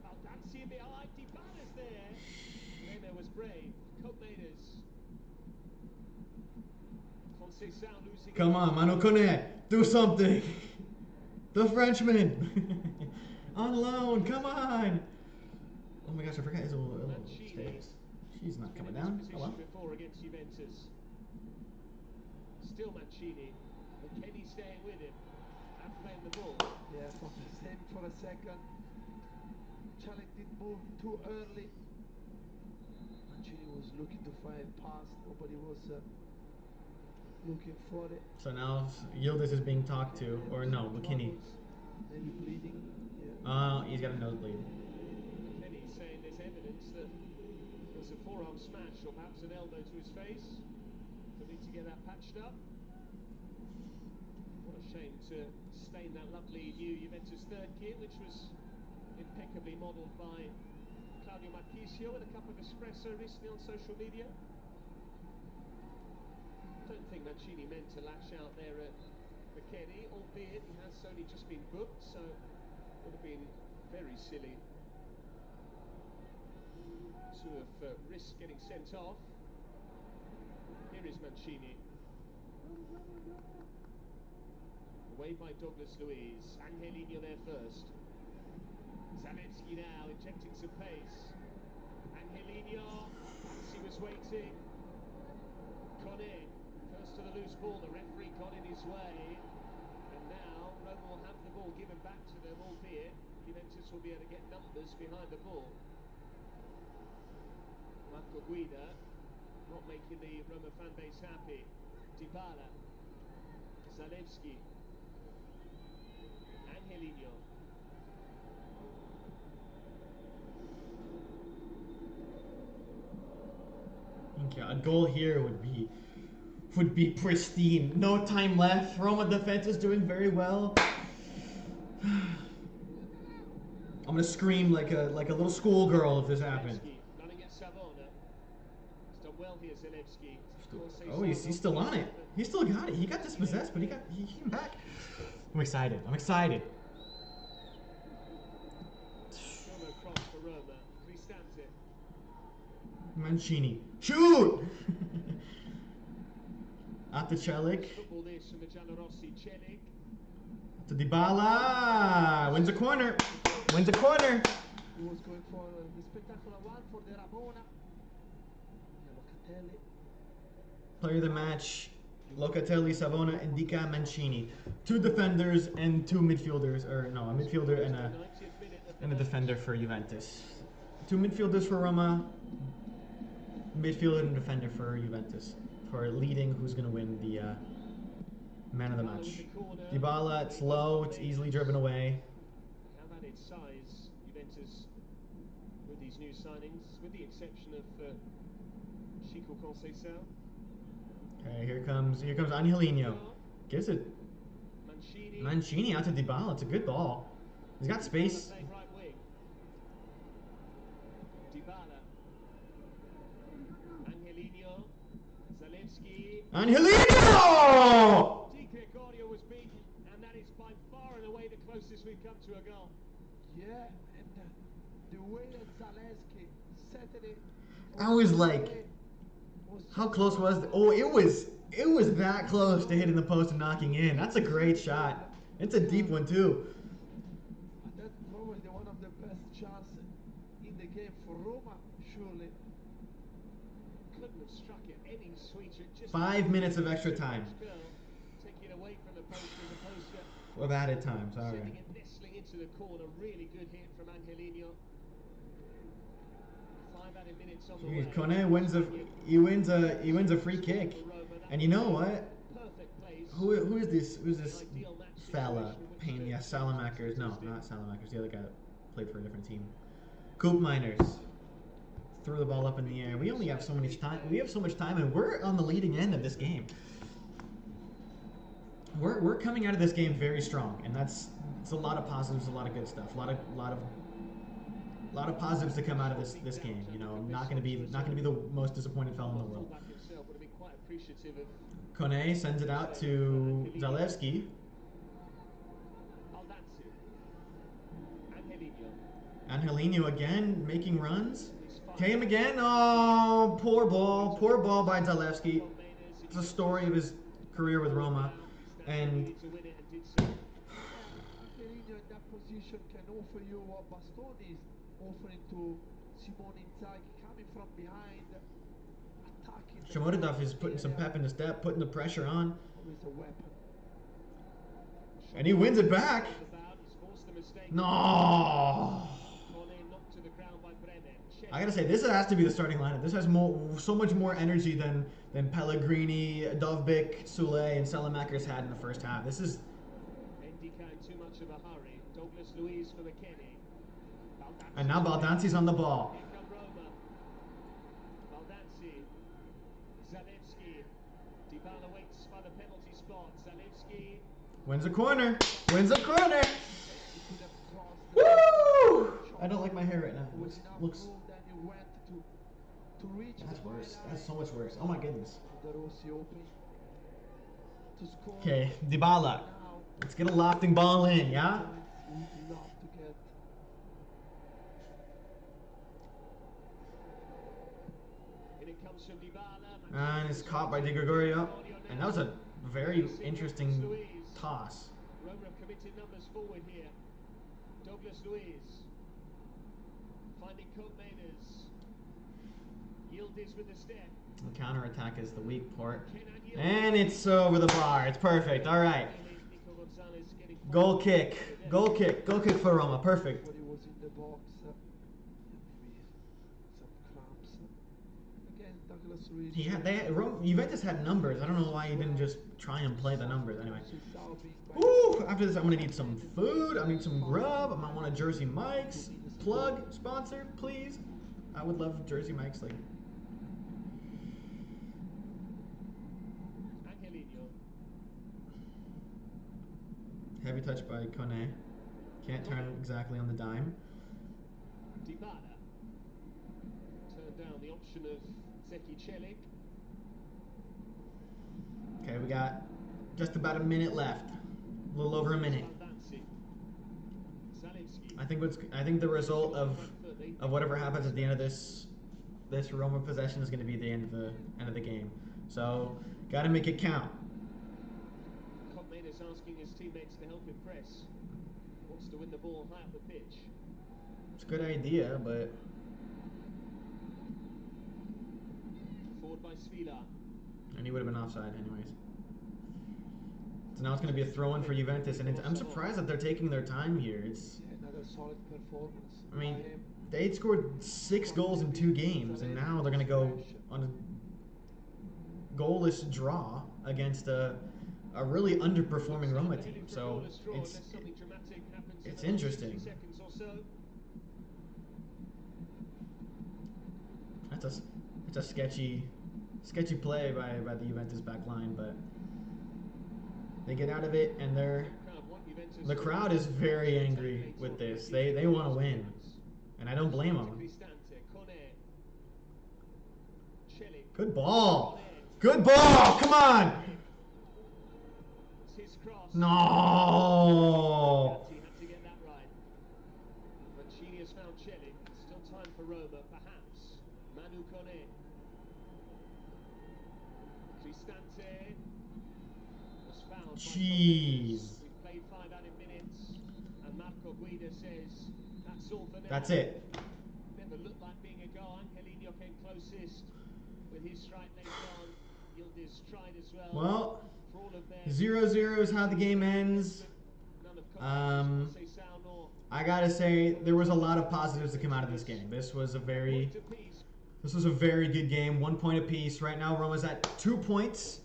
Baldanzi behind. Dybala's there. Roma was brave. Copenhagen's. Conceição losing. Come on, Manu Kone, do something. The Frenchman. On loan, come on. Oh my gosh, I forgot his little status. She's not coming down. Oh well. Before against Juventus. Still Mancini. McKennie staying with him and playing the ball. Yeah, for the same for a second. Challenge didn't move too early. Mancini was looking to find a pass. Nobody was looking for it. So now Yildiz is being talked to, or no, McKinney. Maybe bleeding. Yeah. He's got a nosebleed. McKennie saying there's evidence that there's a forearm smash or perhaps an elbow to his face. We'll need to get that patched up. What a shame to stain that lovely new Juventus third kit, which was impeccably modelled by Claudio Marchisio with a cup of espresso recently on social media. Don't think Mancini meant to lash out there at McKennie, albeit he has only just been booked, so it would have been very silly to have risked getting sent off. Here is Mancini. Away by Douglas Luiz. Angelino there first. Zalewski now injecting some pace. Angelino, as he was waiting. Kone, first to the loose ball. The referee got in his way. And now Roma will have the ball given back to them, albeit Juventus will be able to get numbers behind the ball. Marco Guida not making the Roma fan base happy. Dybala, Zalewski, Angelino. Okay, a goal here would be pristine. No time left. Roma defense is doing very well. I'm gonna scream like a little schoolgirl if this happened. Oh, he's still on it. He still got it. He got dispossessed, but he came back. I'm excited. I'm excited. Mancini. Shoot! At the Celik. To Dybala. Wins a corner. Wins a corner. He was going for the spectacular one for the Ramona. Locatelli. Player of the match. Locatelli, Savona, Indica, Mancini. 2 defenders and 2 midfielders. Or no, a midfielder and a defender for Juventus. 2 midfielders for Roma. Midfielder and defender for Juventus. For leading who's going to win the man of the match. Dybala, it's low, it's easily driven away. Have added size, Juventus, with these new signings, with the exception of Chico Conceição. Okay, here comes Angelino. Gives it. Mancini out to Dybala. It's a good ball. He's got space. Angelino! Di Gregorio was beaten, and that is by far and away the closest we've come to a goal. Yeah, and the way that Zalewski set it. I was like, how close was it? Oh, it was that close to hitting the post and knocking in. That's a great shot. It's a deep one too. That's probably one of the best shots in the game for Roma, surely. Couldn't have struck it any sweeter. Just 5 minutes of extra time. Taking it away from the post as opposed to Of added time, sorry. sending it nestling into the corner. Really good hit from Angelino. 5 added minutes on the way. Kone wins a free kick. And you know what? Who is this fella? Pena Salamakers? No, not Salamakers. The other guy that played for a different team. Coop Miners. Throw the ball up in the air. We only have so much time. We have so much time, and we're on the leading end of this game. We're coming out of this game very strong, and it's a lot of positives, a lot of good stuff, a lot of positives to come out of this game. You know, I'm not gonna be the most disappointed fellow in the world. Kone sends it out to Zalewski. Angelino again making runs. Came again. Oh, poor ball by Zalewski. It's a story of his career with Roma, and In that position can offer you what Bastoni is offering to Simone Inzaghi, coming from behind, attacking. Shomorodov is putting some pep in the step, putting the pressure on, and he wins it back. No. I gotta say, this has to be the starting lineup. This has so much more energy than Pellegrini, Dovbyk, Sule, and Salamakers had in the first half. This is. And now Baldanzi's on the ball. Wins a corner. Wins a corner. Woo! I don't like my hair right now. It looks. That's worse. That's so much worse. Oh my goodness. Okay, Dybala. Let's get a lofting ball in, yeah? And it's caught by Di Gregorio. And that was a very interesting toss. Roma have committed numbers forward here. Douglas Luiz finding Koopmeiners. Yildiz with the step. The counter-attack is the weak part. And it's over the bar. It's perfect. All right. Goal kick. Goal kick. Goal kick for Roma. Perfect. But he was in the box. Maybe some cramps. Again, Douglas Luiz. Juventus had numbers. I don't know why he didn't just try and play the numbers anyway. Ooh, after this, I'm going to need some food. I need some grub. I might want a Jersey Mike's. Plug, sponsor, please. I would love Jersey Mike's. Like, heavy touch by Kone. Can't turn exactly on the dime. Dybala turned down the option of Zeki Celik. Okay, we got just about a minute left. A little over a minute. I think the result of whatever happens at the end of this Roma possession is going to be the end of the game. So, got to make it count. Koopmeiners asking his teammates to help him press. Wants to win the ball high up the pitch. It's a good idea, but forward by Svila. And he would have been offside anyways. So now it's going to be a throw-in for Juventus, and I'm surprised that they're taking their time here. It's another solid performance. I mean, they'd scored 6 goals in 2 games, and now they're going to go on a goalless draw against a really underperforming Roma team. So it's interesting. It's a sketchy play by the Juventus back line, but they get out of it, and the crowd is very angry with this. They want to win, and I don't blame them. Good ball. Good ball. Come on. No. He had to get that right. Mancini has found Celik. Still time for Roma, perhaps. Manu Kone. Cristante was fouled. Jeez. We've played 5 added minutes, and Marco Guida says that's all for now. That's it. Never looked like being a goal. Angelino came closest with his strike later on. Yildiz tried as well. Well, 0-0 is how the game ends. I gotta say, there was a lot of positives that come out of this game. This was a very good game. 1 point apiece. Right now, Roma's at 2 points.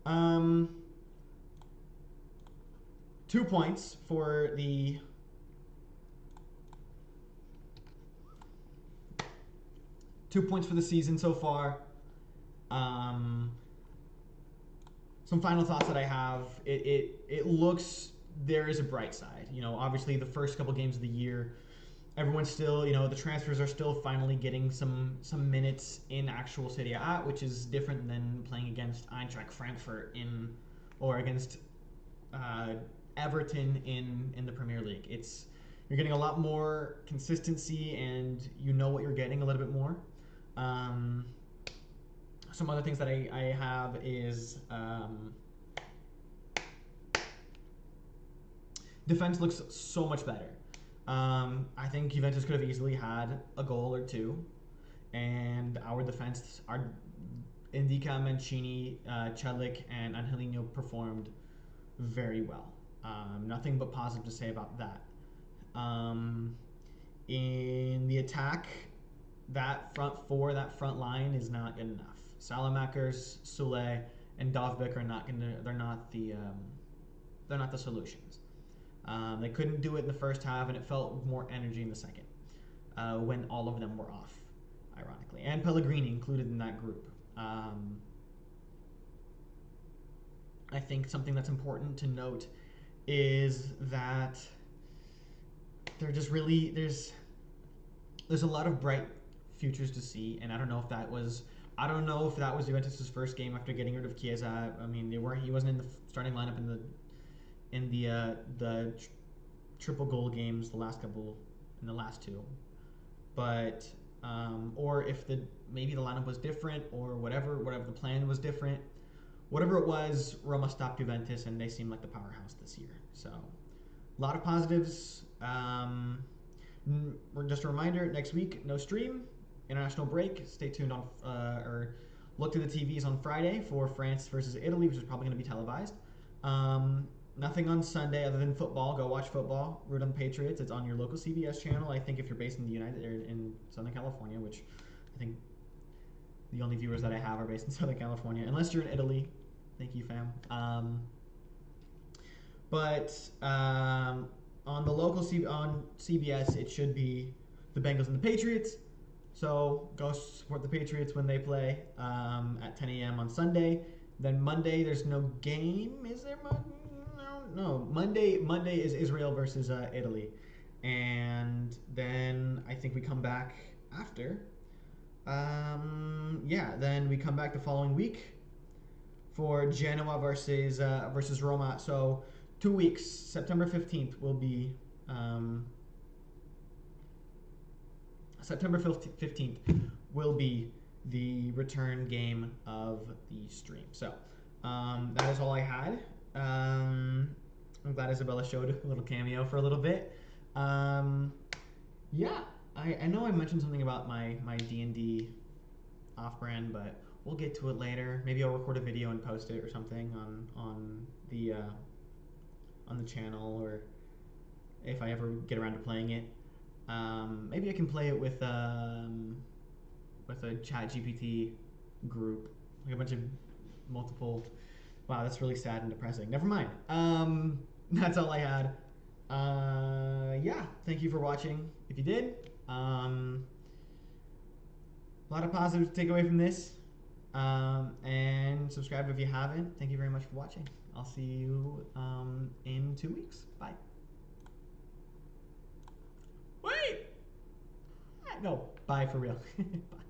2 points for the season so far. Some final thoughts that I have. It looks there is a bright side. You know, obviously the first couple games of the year, everyone's still, you know, the transfers are still finally getting some minutes in actual Serie A, which is different than playing against Eintracht Frankfurt or against Everton in the Premier League. You're getting a lot more consistency, and you know what you're getting a little bit more. Some other things that I have is defense looks so much better. I think Juventus could have easily had a goal or 2, and our defense, our Indica, Mancini, Celik, and Angelino performed very well. Nothing but positive to say about that. In the attack, that front line is not good enough. Salamakers, Sule, and Dovbyk are not they're not the solutions. They couldn't do it in the first half, and it felt more energy in the second, when all of them were off, ironically, and Pellegrini included in that group. I think something that's important to note is that there's a lot of bright futures to see, and I don't know if that was Juventus' first game after getting rid of Chiesa. I mean, he wasn't in the starting lineup in the triple goal games, the last 2, but or if maybe the lineup was different or whatever the plan was different. Whatever it was, Roma stopped Juventus, and they seem like the powerhouse this year. So, a lot of positives. Just a reminder, next week, no stream, international break. Stay tuned on, or look to the TVs on Friday for France versus Italy, which is probably going to be televised. Nothing on Sunday other than football. Go watch football. Root on the Patriots. It's on your local CBS channel. I think if you're based in the in Southern California, which I think the only viewers that I have are based in Southern California, unless you're in Italy. Thank you, fam. On the local on CBS, it should be the Bengals and the Patriots. So go support the Patriots when they play at 10 a.m. on Sunday. Then Monday, there's no game. Is there? No. Monday is Israel versus Italy, and then I think we come back after. Then we come back the following week for Genoa versus Roma. So 2 weeks. September 15th will be the return game of the stream. So that is all I had. I'm glad Isabella showed a little cameo for a little bit. I know I mentioned something about my D&D off-brand, but we'll get to it later. Maybe I'll record a video and post it or something on the channel, or if I ever get around to playing it. Maybe I can play it with a ChatGPT group, like a bunch of multiple. Wow, that's really sad and depressing. Never mind. That's all I had. Thank you for watching. If you did, a lot of positives to take away from this. And subscribe if you haven't. Thank you very much for watching. I'll see you in 2 weeks. Bye. Wait! No, bye for real. Bye.